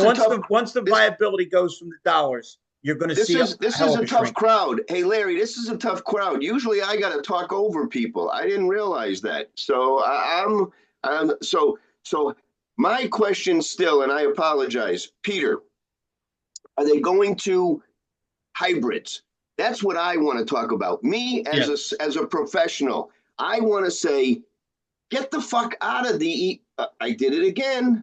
once the viability goes from the dollars, you're going to see this is a tough crowd. Hey, Larry, this is a tough crowd. Usually I got to talk over people. I didn't realize that. So so my question still, and I apologize, Peter, are they going to hybrids? That's what I want to talk about. Me as a professional, I want to say, get the fuck out of the. I did it again.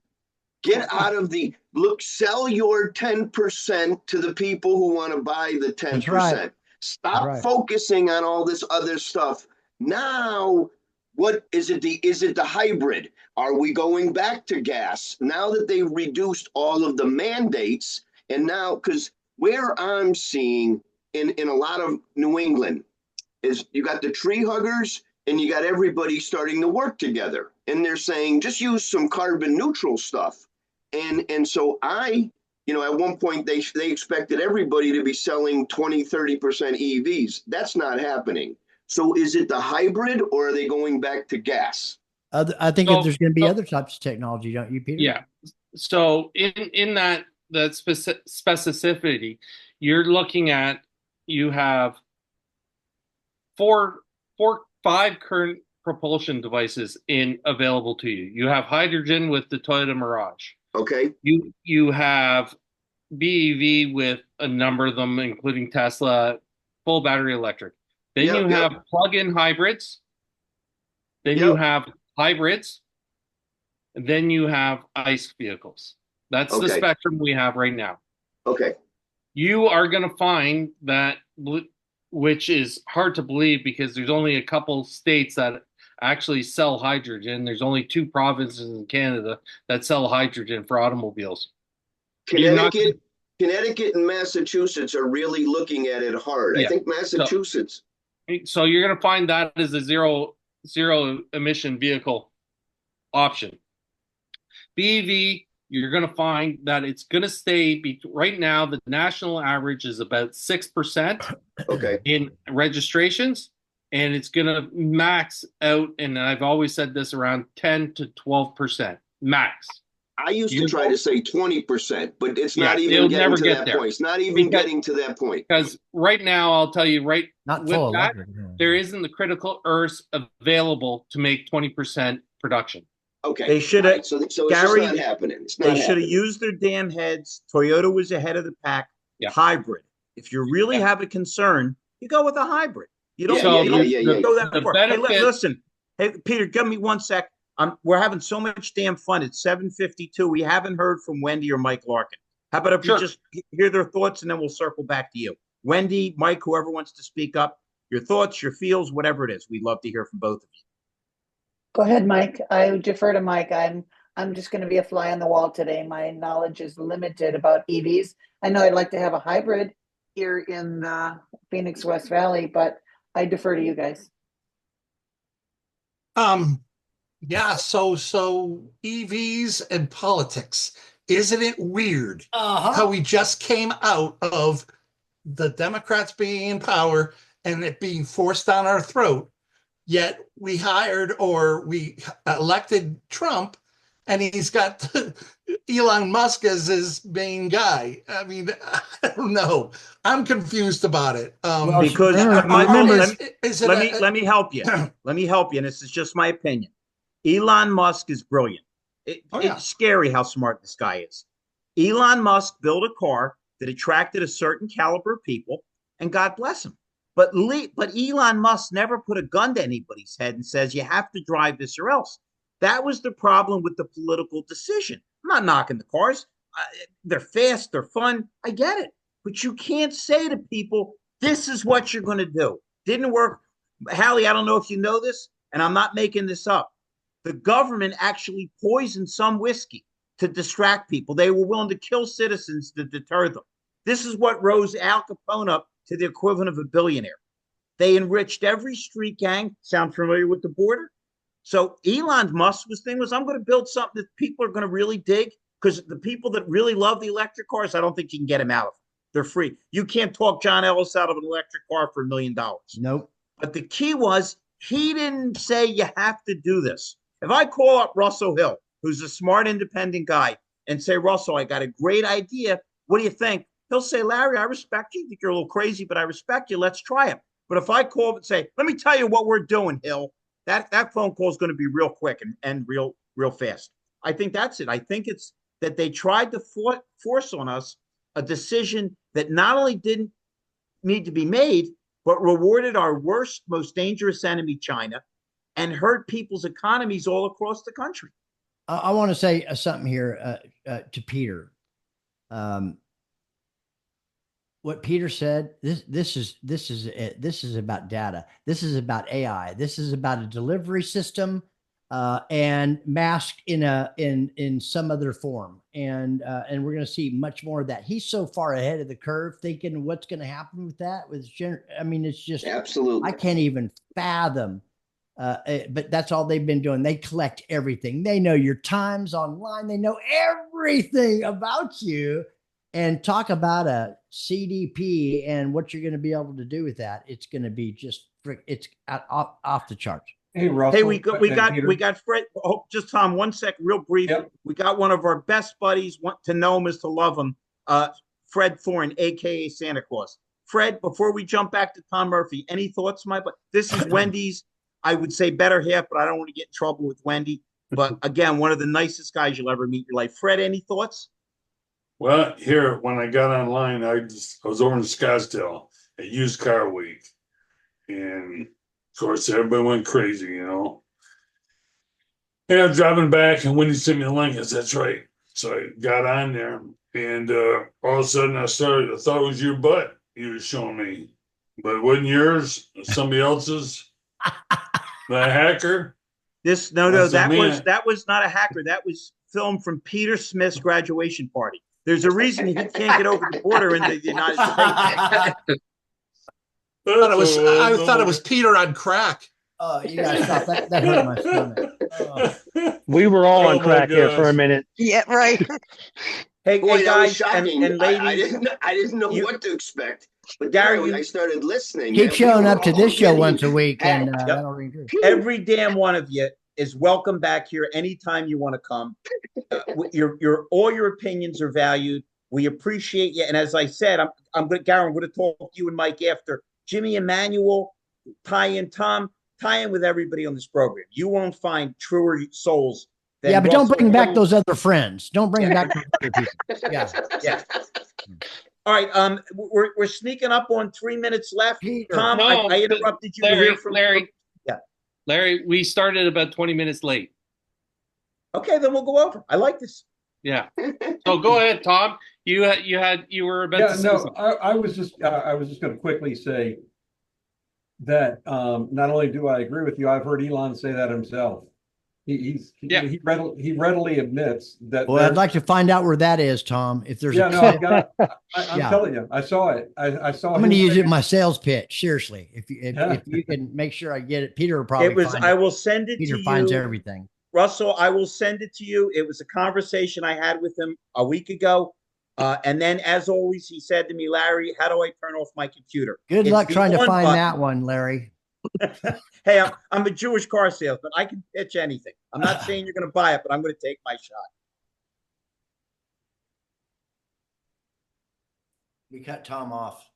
Get out of the look. Sell your 10% to the people who want to buy the 10%. Right. Stop focusing on all this other stuff. Now, what is it? Is it the hybrid? Are we going back to gas now that they've reduced all of the mandates? And now, because where I'm seeing in a lot of New England is you got the tree huggers and you got everybody starting to work together. And they're saying, just use some carbon neutral stuff. And so at one point they expected everybody to be selling 20, 30% EVs. That's not happening. So is it the hybrid or are they going back to gas? I think there's going to be other types of technology, don't you, Peter? Yeah. So in that specificity, you're looking at, you have five current propulsion devices available to you. You have hydrogen with the Toyota Mirage. Okay. You have BEV with a number of them, including Tesla, full battery electric. Then you have plug-in hybrids. Then you have hybrids. And then you have ICE vehicles. That's the spectrum we have right now. Okay. You are going to find that, which is hard to believe because there's only a couple states that actually sell hydrogen. There's only 2 provinces in Canada that sell hydrogen for automobiles. Connecticut and Massachusetts are really looking at it hard. Yeah. I think Massachusetts. So you're going to find that as a zero emission vehicle option. BEV, you're going to find that it's going to stay right now. The national average is about 6% in registrations, and it's going to max out. And I've always said this, around 10 to 12% max. I used to try to say 20%, but it's not even getting to that point. It's not even getting to that point. Because right now, I'll tell you, there isn't the critical earth available to make 20% production. Okay. They should have, So it's just Gary, not happening. It's they not should have happening. used their damn heads. Toyota was ahead of the pack. Yeah. Hybrid. If you really Yeah. have a concern, you go with a hybrid. You don't, So you don't the go that the far. Hey, benefit. listen. Hey, Peter, give me 1 sec. We're having so much damn fun. It's 7:52. We haven't heard from Wendy or Mike Larkin. How about if we Sure. just hear their thoughts and then we'll circle back to you? Wendy, Mike, whoever wants to speak up, your thoughts, your feels, whatever it is. We'd love to hear from both of you. Go ahead, Mike. I would defer to Mike. I'm just going to be a fly on the wall today. My knowledge is limited about EVs. I know I'd like to have a hybrid here in the Phoenix West Valley, but I defer to you guys. Yeah, so EVs and politics. Isn't it weird how we just came out of the Democrats being in power and it being forced down our throat, yet we hired or we elected Trump and he's got Elon Musk as his main guy. I mean, I don't know. I'm confused about it. Because remember, let me help you. Let me help you. And this is just my opinion. Elon Musk is brilliant. It's scary how smart this guy is. Elon Musk built a car that attracted a certain caliber of people, and God bless him. But Elon Musk never put a gun to anybody's head and says you have to drive this or else. That was the problem with the political decision. I'm not knocking the cars. They're fast, they're fun. I get it. But you can't say to people, this is what you're going to do. Didn't work. Hallie, I don't know if you know this, and I'm not making this up. The government actually poisoned some whiskey to distract people. They were willing to kill citizens to deter them. This is what rose Al Capone up to the equivalent of a billionaire. They enriched every street gang. Sound familiar with the border? So Elon Musk's thing was, I'm going to build something that people are going to really dig, because the people that really love the electric cars, I don't think you can get them out of them. They're free. You can't talk John Ellis out of an electric car for $1 million. Nope. But the key was, he didn't say you have to do this. If I call up Russell Hill, who's a smart, independent guy, and say, Russell, I got a great idea. What do you think? He'll say, Larry, I respect you. I think you're a little crazy, but I respect you. Let's try it. But if I call up and say, let me tell you what we're doing, Hill, that phone call is going to be real quick and real fast. I think that's it. I think it's that they tried to force on us a decision that not only didn't need to be made, but rewarded our worst, most dangerous enemy, China, and hurt people's economies all across the country. I want to say something here to Peter. What Peter said, this is about data. This is about AI. This is about a delivery system and masked in some other form. And we're going to see much more of that. He's so far ahead of the curve, thinking what's going to happen with that. I mean, it's just absolutely. I can't even fathom. But that's all they've been doing. They collect everything. They know your times online. They know everything about you. And talk about a CDP and what you're going to be able to do with that. It's going to be just it's off the charts. Hey, Russell. Hey, we got Fred. Oh, just Tom, 1 sec, real brief. Yep. We got one of our best buddies. Want to know him is to love him. Fred Thorne, aka Santa Claus. Fred, before we jump back to Tom Murphy, any thoughts, my? But this is Wendy's, I would say, better half, but I don't want to get in trouble with Wendy. But again, one of the nicest guys you'll ever meet in your life. Fred, any thoughts? Well, here, when I got online, I was over in Scottsdale at Used Car Week. And, of course, everybody went crazy, you know. And I'm driving back, and Wendy sent me a link. I said, that's right. So I got on there, and all of a sudden I thought it was your butt you were showing me. But it wasn't yours, somebody else's. The hacker. That was not a hacker. That was filmed from Peter Smith's graduation party. There's a reason he can't get over the border in the United States. I thought it was Peter on crack. Oh, you gotta stop. That hurt my stomach. We were all on crack there for a minute. Yeah, right. Hey, Boy, hey guys, and ladies, I didn't know what to expect. But Gary, I started listening. Keep showing up to this show once a week, and that'll ring true. Every damn one of you is welcome back here anytime you want to come. All your opinions are valued. We appreciate you. And as I said, I'm going to talk to you and Mike after. Jimmy Emmanuel, Tom, tie in with everybody on this program. You won't find truer souls then yeah, but don't Russell bring back will- those other friends. Don't bring back those other people. Yeah. Yeah. All right. We're sneaking up on 3 minutes left. Peter. Tom, No, I interrupted you to Larry, hear from Larry. Yeah. Larry, we started about 20 minutes late. Okay, then we'll go over. I like this. Yeah. So go ahead, Tom. You were about to say something. I was just going to quickly say that not only do I agree with you, I've heard Elon say that himself. He readily admits that. Well, I'd like to find out where that is, Tom. If there's I'm telling you, I saw it. I saw. I'm going to use it in my sales pitch. Seriously, if you can make sure I get it, Peter will probably. I will send it Peter to finds you. everything. Russell, I will send it to you. It was a conversation I had with him a week ago. And then, as always, he said to me, Larry, how do I turn off my computer? Good luck trying to find that one, Larry. Hey, I'm a Jewish car salesman. I can pitch anything. I'm not saying you're going to buy it, but I'm going to take my shot. We cut Tom off.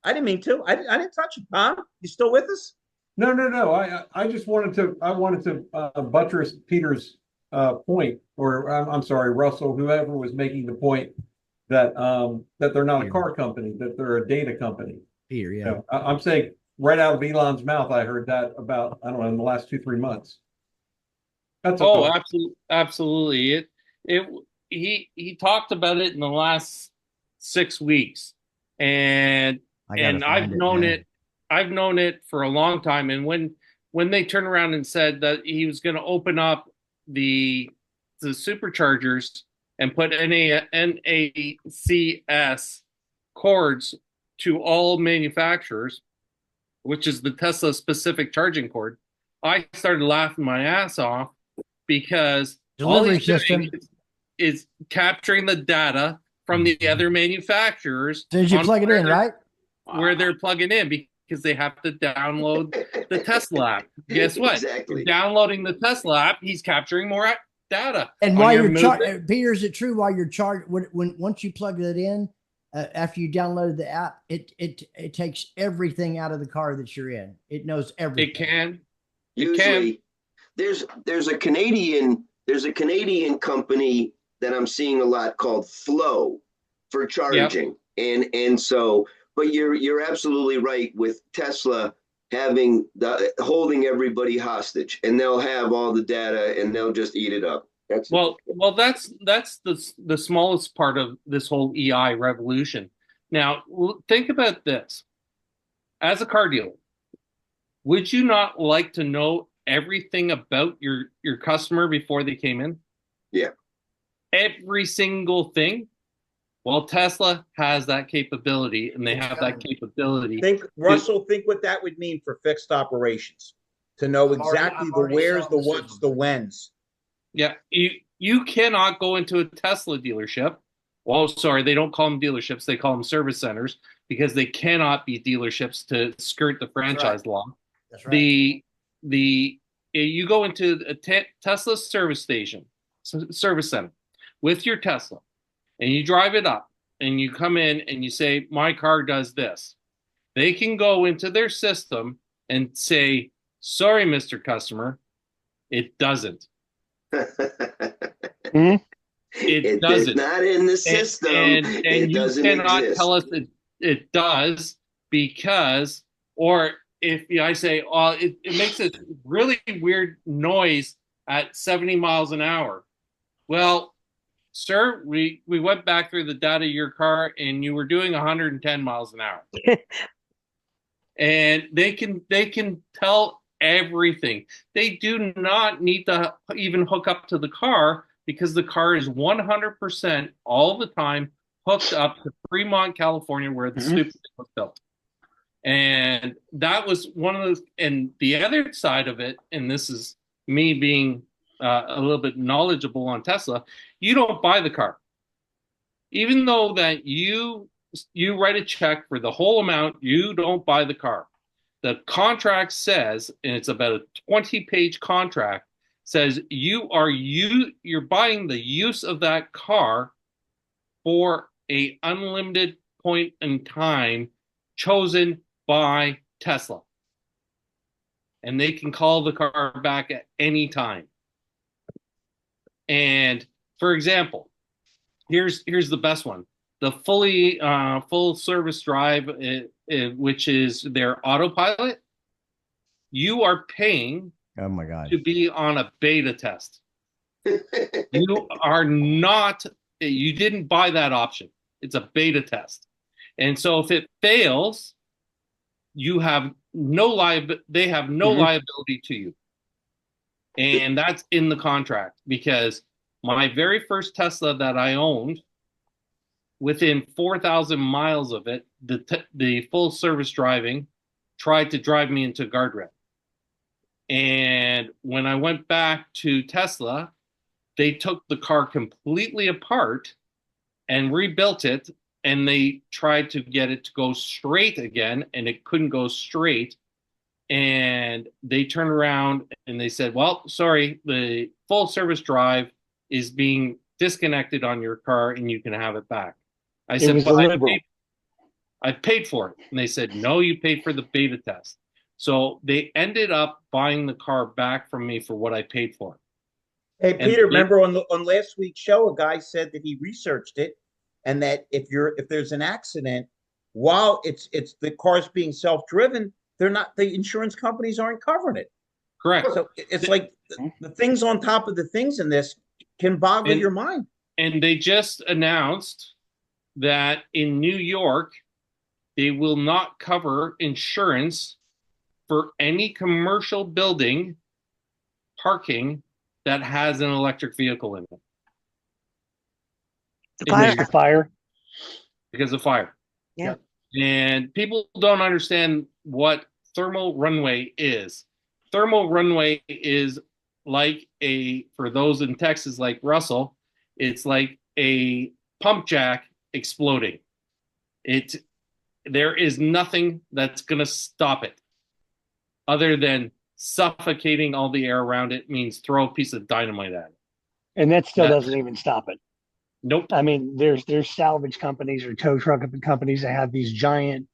I didn't mean to. I didn't touch him. Tom, you still with us? No. I just wanted to buttress Peter's point, or I'm sorry, Russell, whoever was making the point that they're not a car company, that they're a data company. Peter, yeah. You know, I'm saying right out of Elon's mouth, I heard that about, I don't know, in the last 2-3 months. That's absolutely. He talked about it in the last 6 weeks, and I've known it for a long time. And when they turned around and said that he was going to open up the superchargers and put NACS cords to all manufacturers, which is the Tesla specific charging cord, I started laughing my ass off, because delivery system is capturing the data from the other manufacturers. Did you plug it in, right? Where they're plugging in, because they have to download the Tesla app. Guess what? Exactly. Downloading the Tesla app, he's capturing more data. And while you're charging, Peter, is it true while you're charging, once you plug it in, after you downloaded the app, it takes everything out of the car that you're in. It knows everything. It can. Usually, there's a Canadian company that I'm seeing a lot called Flow for charging, and so. But you're absolutely right with Tesla holding everybody hostage, and they'll have all the data and they'll just eat it up. That's the smallest part of this whole EI revolution. Now, think about this. As a car dealer, would you not like to know everything about your customer before they came in? Yeah. Every single thing. Well, Tesla has that capability, and they have that capability. Think what that would mean for fixed operations, to know exactly the where's, the what's, the whens. Yeah, you cannot go into a Tesla dealership. Well, sorry, they don't call them dealerships; they call them service centers, because they cannot be dealerships to skirt the franchise law. That's right. You go into a Tesla service center with your Tesla, and you drive it up, and you come in and you say, my car does this. They can go into their system and say, sorry, Mr. Customer, it doesn't. It doesn't. It's not in the system. And it you doesn't cannot exist. tell us it does, because, or if I say, oh, it makes a really weird noise at 70 miles an hour. Well, sir, we went back through the data of your car, and you were doing 110 miles an hour. And they can tell everything. They do not need to even hook up to the car, because the car is 100% all the time hooked up to Fremont, California, where the stupid thing was built. And that was one of those. And the other side of it, and this is me being a little bit knowledgeable on Tesla, you don't buy the car. Even though that you write a check for the whole amount, you don't buy the car. The contract says, and it's about a 20-page contract, says you're buying the use of that car for a unlimited point in time chosen by Tesla. And they can call the car back at any time. And for example, here's the best one: the full service drive, which is their autopilot. You are paying Oh my God. to be on a beta test. You are not. You didn't buy that option. It's a beta test, and so if it fails, you have no they have no liability to you. And that's in the contract, because my very first Tesla that I owned, within 4,000 miles of it, the full service driving tried to drive me into a guardrail. And when I went back to Tesla, they took the car completely apart and rebuilt it, and they tried to get it to go straight again, and it couldn't go straight. And they turned around and they said, well, sorry, the full service drive is being disconnected on your car and you can have it back. I said, but I paid for it. And they said, no, you paid for the beta test. So they ended up buying the car back from me for what I paid for it. Hey, Peter, remember on last week's show, a guy said that he researched it, and that if there's an accident while it's the car's being self-driven, the insurance companies aren't covering it. Correct. So it's like the things on top of the things in this can boggle your mind. And they just announced that in New York, they will not cover insurance for any commercial building parking that has an electric vehicle in it. Because of fire? Because of fire. Yeah. And people don't understand what thermal runaway is. Thermal runaway is like for those in Texas like Russell, it's like a pump jack exploding. There is nothing that's going to stop it other than suffocating all the air around it. Means throw a piece of dynamite at it. And that still doesn't even stop it. Nope. I mean, there's salvage companies or tow truck companies that have these giant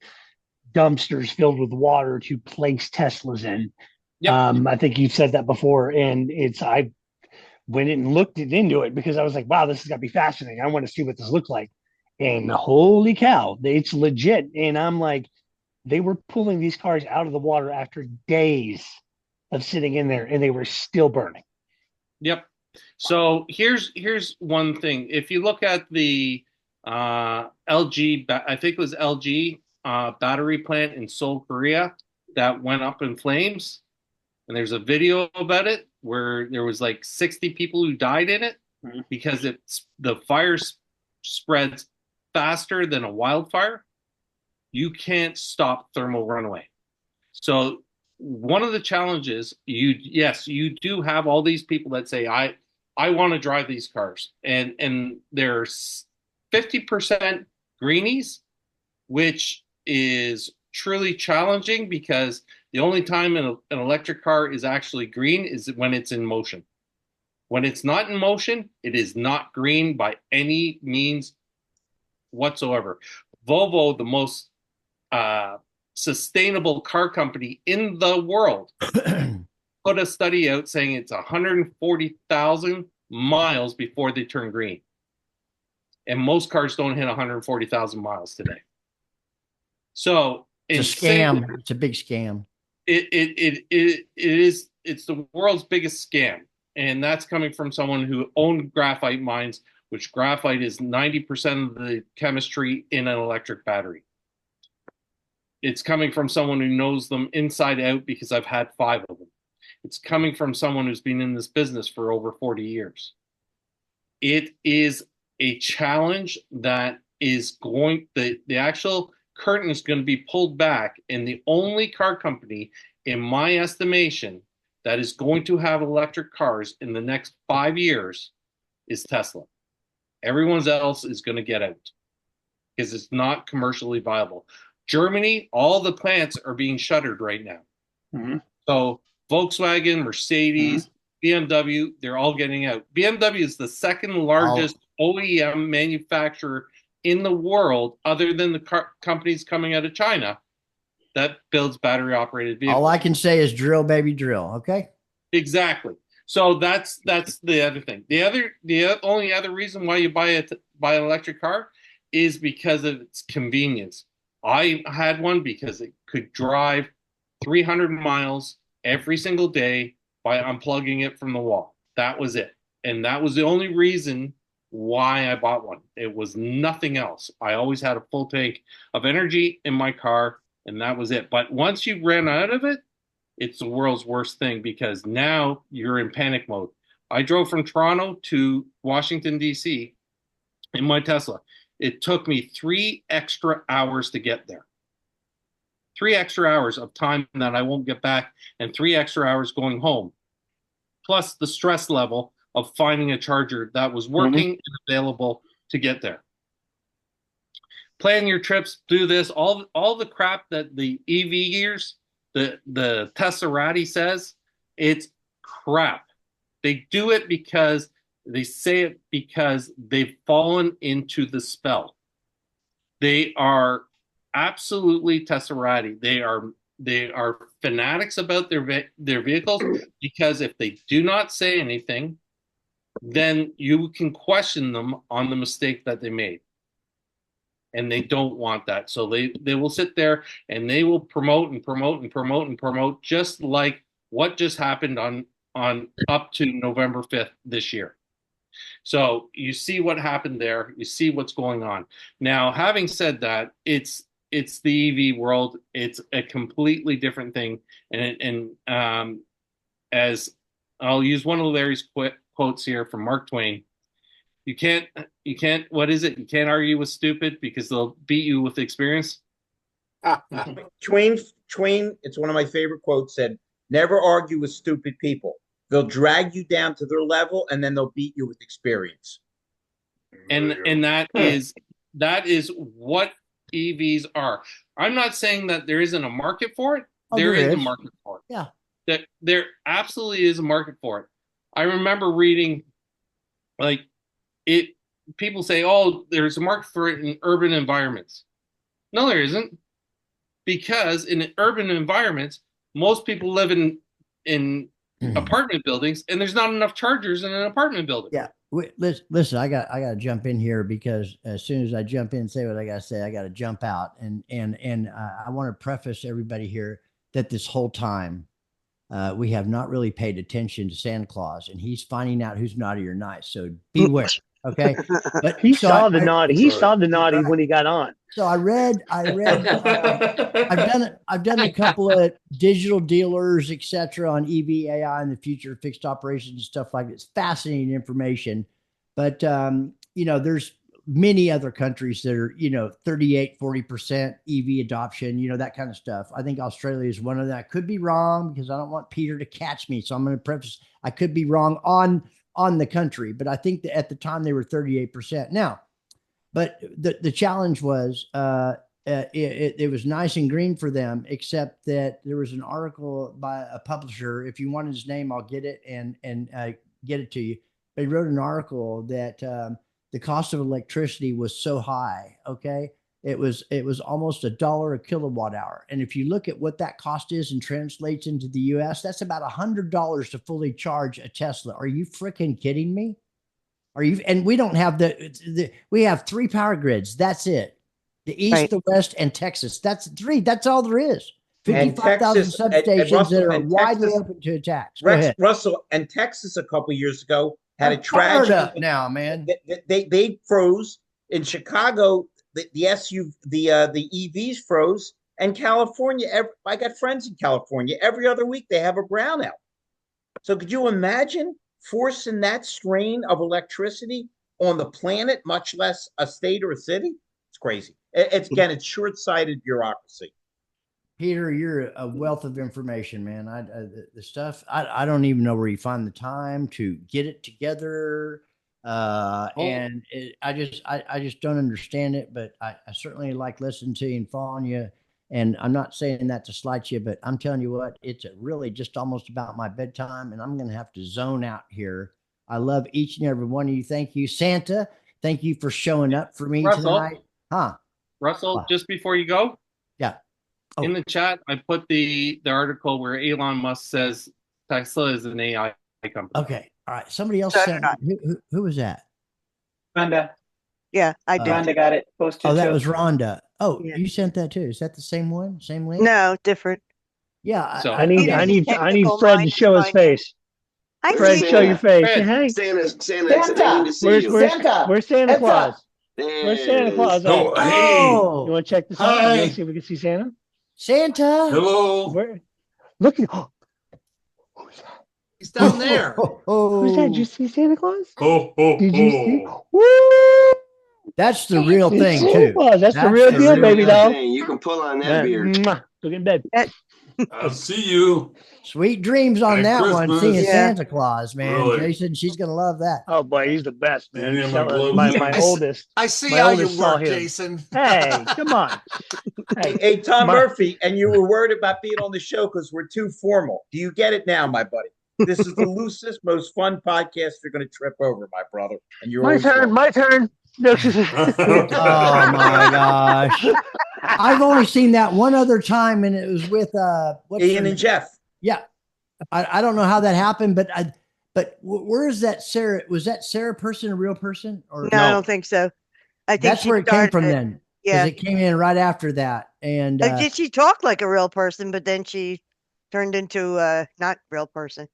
dumpsters filled with water to place Teslas in. Yep. I think you've said that before, and I went and looked into it because I was like, wow, this is gonna be fascinating. I want to see what this looks like. And holy cow, it's legit. And I'm like, they were pulling these cars out of the water after days of sitting in there, and they were still burning. Yep. So here's one thing. If you look at the LG, I think it was LG battery plant in Seoul, Korea, that went up in flames, and there's a video about it where there was like 60 people who died in it because the fire spreads faster than a wildfire. You can't stop thermal runaway. So one of the challenges, you do have all these people that say, I want to drive these cars. And there's 50% greenies, which is truly challenging because the only time an electric car is actually green is when it's in motion. When it's not in motion, it is not green by any means whatsoever. Volvo, the most sustainable car company in the world, put a study out saying it's 140,000 miles before they turn green. And most cars don't hit 140,000 miles today. So it's a scam. It's a big scam. It's the world's biggest scam. And that's coming from someone who owned graphite mines, which graphite is 90% of the chemistry in an electric battery. It's coming from someone who knows them inside out because I've had 5 of them. It's coming from someone who's been in this business for over 40 years. It is a challenge that is the actual curtain is going to be pulled back, and the only car company, in my estimation, that is going to have electric cars in the next 5 years is Tesla. Everyone else is going to get out because it's not commercially viable. Germany, all the plants are being shuttered right now. Mm-hmm. So Volkswagen, Mercedes, BMW, they're all getting out. BMW is the second largest OEM manufacturer in the world, other than the companies coming out of China, that builds battery operated vehicles. All I can say is drill, baby, drill. Okay. Exactly. So that's the other thing. The only other reason why you buy an electric car is because of its convenience. I had one because it could drive 300 miles every single day by unplugging it from the wall. That was it. And that was the only reason why I bought one. It was nothing else. I always had a full tank of energy in my car, and that was it. But once you ran out of it, it's the world's worst thing because now you're in panic mode. I drove from Toronto to Washington, D.C. in my Tesla. It took me 3 extra hours to get there. 3 extra hours of time that I won't get back, and 3 extra hours going home. Plus the stress level of finding a charger that was working and available to get there. Plan your trips, do this, all the crap that the EV gears, the Teslarati says, it's crap. They do it because they say it because they've fallen into the spell. They are absolutely Teslarati. They are fanatics about their vehicles because if they do not say anything, then you can question them on the mistake that they made. And they don't want that. So they will sit there and they will promote and promote and promote and promote, just like what just happened on up to November 5th this year. So you see what happened there. You see what's going on. Now, having said that, it's the EV world. It's a completely different thing. And as I'll use one of Larry's quotes here from Mark Twain. You can't, what is it? You can't argue with stupid because they'll beat you with experience. Twain, it's one of my favorite quotes, said, never argue with stupid people. They'll drag you down to their level and then they'll beat you with experience. And that is what EVs are. I'm not saying that there isn't a market for it. There is a market for it. Yeah. That there absolutely is a market for it. I remember reading like it people say, oh, there's a market for it in urban environments. No, there isn't. Because in urban environments, most people live in apartment buildings, and there's not enough chargers in an apartment building. Yeah. Listen, I got to jump in here because as soon as I jump in and say what I got to say, I got to jump out. And I want to preface everybody here that this whole time we have not really paid attention to Santa Claus, and he's finding out who's naughty or nice. So beware. Okay. But he saw the naughty. He saw the naughty when he got on. So I read, I've done a couple of digital dealers, etc., on EV, AI, and the future of fixed operations and stuff like that. It's fascinating information. But, there's many other countries that are, 38, 40% EV adoption, that kind of stuff. I think Australia is one of them. I could be wrong because I don't want Peter to catch me. So I'm going to preface, I could be wrong on the country, but I think that at the time they were 38%. Now, but the challenge was it was nice and green for them, except that there was an article by a publisher. If you want his name, I'll get it and get it to you. But he wrote an article that the cost of electricity was so high. Okay, it was almost $1 a kilowatt hour, and if you look at what that cost is and translates into the U.S., that's about $100 to fully charge a Tesla. Are you freaking kidding me? Are you? And we don't have we have 3 power grids. That's it. The East, the West, and Texas. That's 3. That's all there is. 55,000 substations that are widely open to attacks. Go ahead. Russell, and Texas a couple years ago had a tragedy. Up now, man. They froze in Chicago. The EVs froze, and California. I got friends in California. Every other week they have a brownout. So could you imagine forcing that strain of electricity on the planet, much less a state or a city? It's crazy. It's short-sighted bureaucracy. Peter, you're a wealth of information, man. The stuff I don't even know where you find the time to get it together. And I just don't understand it, but I certainly like listening to you and following you. And I'm not saying that to slight you, but I'm telling you what, it's really just almost about my bedtime, and I'm going to have to zone out here. I love each and every one of you. Thank you, Santa. Thank you for showing up for me tonight. Russell, just before you go. Yeah. In the chat, I put the article where Elon Musk says Tesla is an AI company. Okay. All right. Somebody else So sent. Who was that? Rhonda. Yeah, I did. Rhonda got it posted Oh, that too. was Rhonda. Oh, Yeah. you sent that too. Is that the same one? Same link? No, different. Yeah. So I need Fred to show his face. Hi, Where's Fred, show your Santa? face. Fred. Hey, Santa, they need to see you. Santa. where's Santa Heads up. Claus? There Where's it Santa Claus is. at? Oh, hey. Oh, You want to check this out? You want Hi. to see if we can see Santa? Santa. Hello. Where? Look at He's down there. who's that? Did you see Santa Claus? Ho, ho, Did you see? ho. Woo! That's the real It's thing Santa too. Claus. That's the That's real the deal, real baby thing. doll. Thing. You can pull on that Yeah, beard. mwah. Look in bed. I'll see you. Sweet dreams on At that one. Christmas. Seeing Yeah. Santa Claus, man. Really? Jason, she's gonna love that. Oh boy, he's the best, man. Any of my gloves? My oldest. I see My how you oldest saw work, him. Jason. Hey, come on. Hey, Tom My- Murphy, and you were worried about being on the show because we're too formal. Do you get it now, my buddy? This is the loosest, most fun podcast you're going to trip over, my brother. And you're My always turn. welcome. My turn. No, Oh my gosh. I've only seen that one other time, and it was with what's Ian her and name? Jeff. Yeah, I don't know how that happened, but where is that Sarah? Was that Sarah person a real person or No, I don't think so. I think That's she where it came started from it. then. Yeah. Because it came in right after that, and Did she talk like a real person, but then she turned into not real person.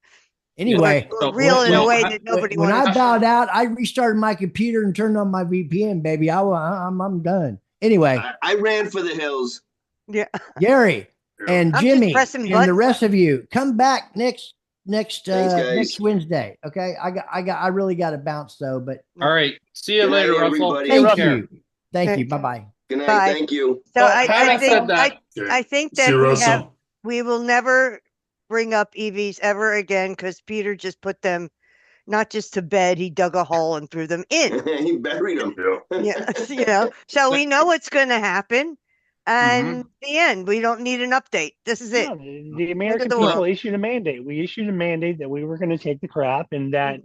anyway, Or real in a way that nobody when wanted I to bowed out, I restarted my computer and turned on my VPN, baby. I'm done. Anyway, I ran for the hills. Yeah. Gary and I'm just Jimmy pressing and the buttons. rest of you, come back next Thanks, guys. next Wednesday. Okay, I really got to bounce though, but All right. See you Good later, night, Russell. everybody. Take thank care. you, thank you, bye bye. Good night. Bye. Thank you. So Well, I having think said that, I think See that you, Russell. we will never bring up EVs ever again because Peter just put them not just to bed, he dug a hole and threw them in. He buried them. Yeah, so we know what's going to happen. And the end, we don't need an update. This is it. No, the American the people world. issued a mandate. We issued a mandate that we were going to take the crap and that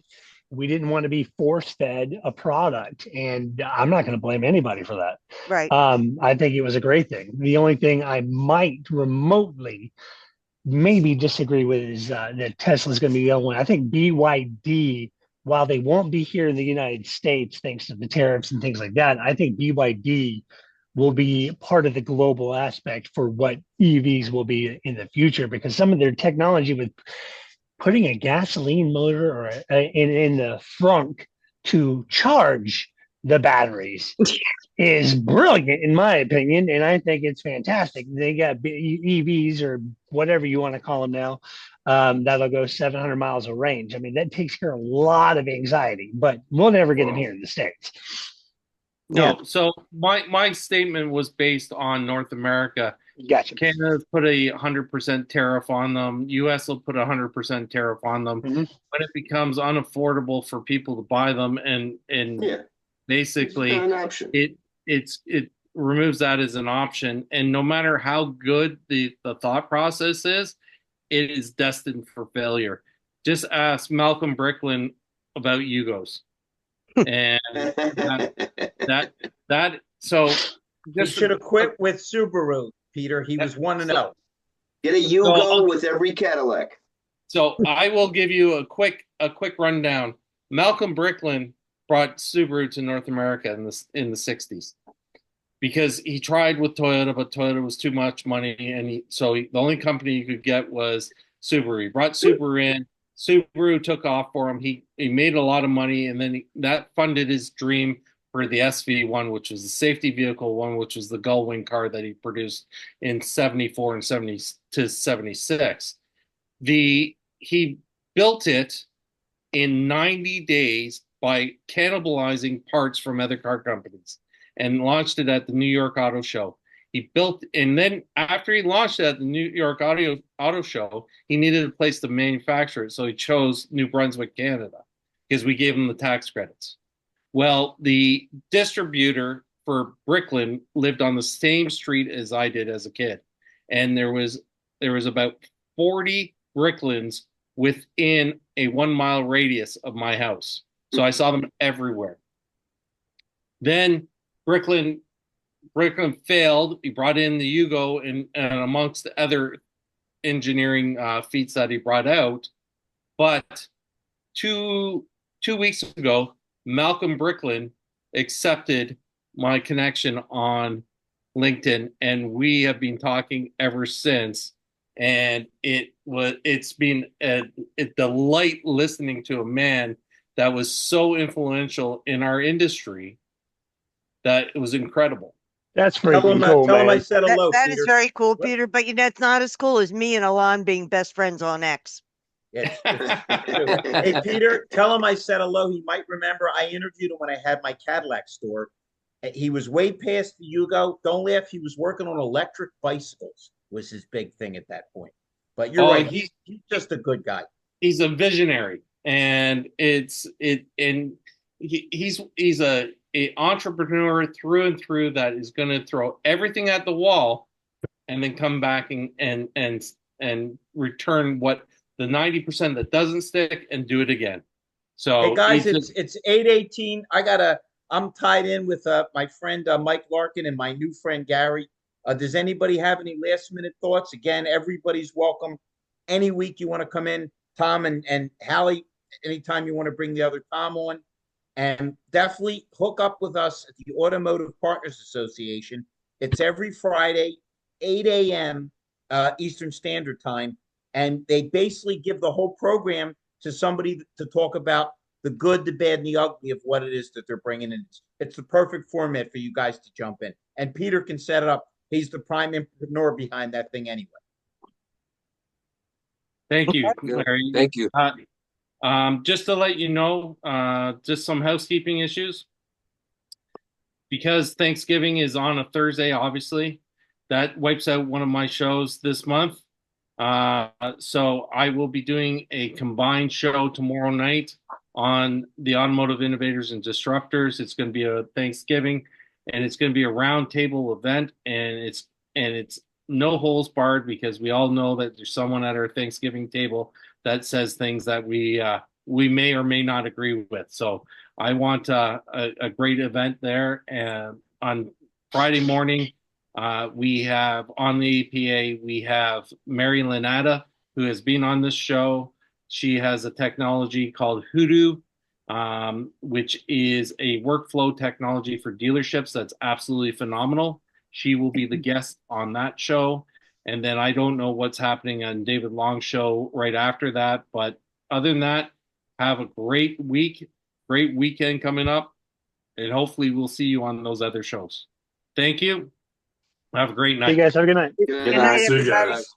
we didn't want to be force fed a product. And I'm not going to blame anybody for that. Right. I think it was a great thing. The only thing I might remotely maybe disagree with is that Tesla's going to be the only one. I think BYD, while they won't be here in the United States thanks to the tariffs and things like that, I think BYD will be part of the global aspect for what EVs will be in the future because some of their technology with putting a gasoline motor or in the front to charge the batteries is brilliant in my opinion, and I think it's fantastic. They got EVs or whatever you want to call them now that'll go 700 miles of range. I mean, that takes care of a lot of anxiety, but we'll never get them here in the States. No, so my statement was based on North America. Gotcha. Canada's put a 100% tariff on them. US will put a 100% tariff on them. When it becomes unaffordable for people to buy them, and basically It's not an option. it removes that as an option. And no matter how good the thought process is, it is destined for failure. Just ask Malcolm Bricklin about Yugos. And that so He should have quit with Subaru, Peter. He was 1-0. Get a Yugo with every Cadillac. So I will give you a quick rundown. Malcolm Bricklin brought Subaru to North America in the 60s because he tried with Toyota, but Toyota was too much money, and the only company you could get was Subaru. He brought Subaru in. Subaru took off for him. He made a lot of money, and then that funded his dream for the SV1, which was the safety vehicle one, which was the gull-wing car that he produced in 74 and 70 to 76. He built it in 90 days by cannibalizing parts from other car companies and launched it at the New York Auto Show. He built, and then after he launched it at the New York Auto Show, he needed a place to manufacture it, so he chose New Brunswick, Canada, because we gave him the tax credits. Well, the distributor for Bricklin lived on the same street as I did as a kid, and there was about 40 Bricklins within a 1 mile radius of my house, so I saw them everywhere. Then Bricklin failed. He brought in the Yugo and amongst the other engineering feats that he brought out, but two weeks ago, Malcolm Bricklin accepted my connection on LinkedIn, and we have been talking ever since. And it's been a delight listening to a man that was so influential in our industry that it was incredible. That's freaking cool, tell him I man. said hello, That is Peter. very cool, Peter. But it's not as cool as me and Alon being best friends on X. Hey, Peter, tell him I said hello. He might remember I interviewed him when I had my Cadillac store. He was way past the Yugo. Don't laugh. He was working on electric bicycles was his big thing at that point. But you're right. He's just a good guy. He's a visionary, and he's a entrepreneur through and through that is going to throw everything at the wall and then come back and return what the 90% that doesn't stick and do it again. So hey guys, it's 8:18. I'm tied in with my friend Mike Larkin and my new friend Gary. Does anybody have any last minute thoughts? Again, everybody's welcome. Any week you want to come in, Tom and Hallie, anytime you want to bring the other Tom on. And definitely hook up with us at the Automotive Partners Association. It's every Friday, 8 a.m. Eastern Standard Time. And they basically give the whole program to somebody to talk about the good, the bad, and the ugly of what it is that they're bringing in. It's the perfect format for you guys to jump in. And Peter can set it up. He's the prime entrepreneur behind that thing anyway. Thank you, Larry. Thank you. Just to let you know, just some housekeeping issues. Because Thanksgiving is on a Thursday, obviously, that wipes out one of my shows this month. So I will be doing a combined show tomorrow night on the Automotive Innovators and Disruptors. It's going to be a Thanksgiving, and it's going to be a roundtable event, and it's no holes barred, because we all know that there's someone at our Thanksgiving table that says things that we may or may not agree with. So I want a great event there. And on Friday morning, we have on the APA, we have Mary Lanata, who has been on this show. She has a technology called Hoodoo, which is a workflow technology for dealerships that's absolutely phenomenal. She will be the guest on that show. And then I don't know what's happening on David Long's show right after that. But other than that, have a great week, great weekend coming up. And hopefully we'll see you on those other shows. Thank you. Have a great night. Hey guys, have a good night. Good night, See you everybody. guys.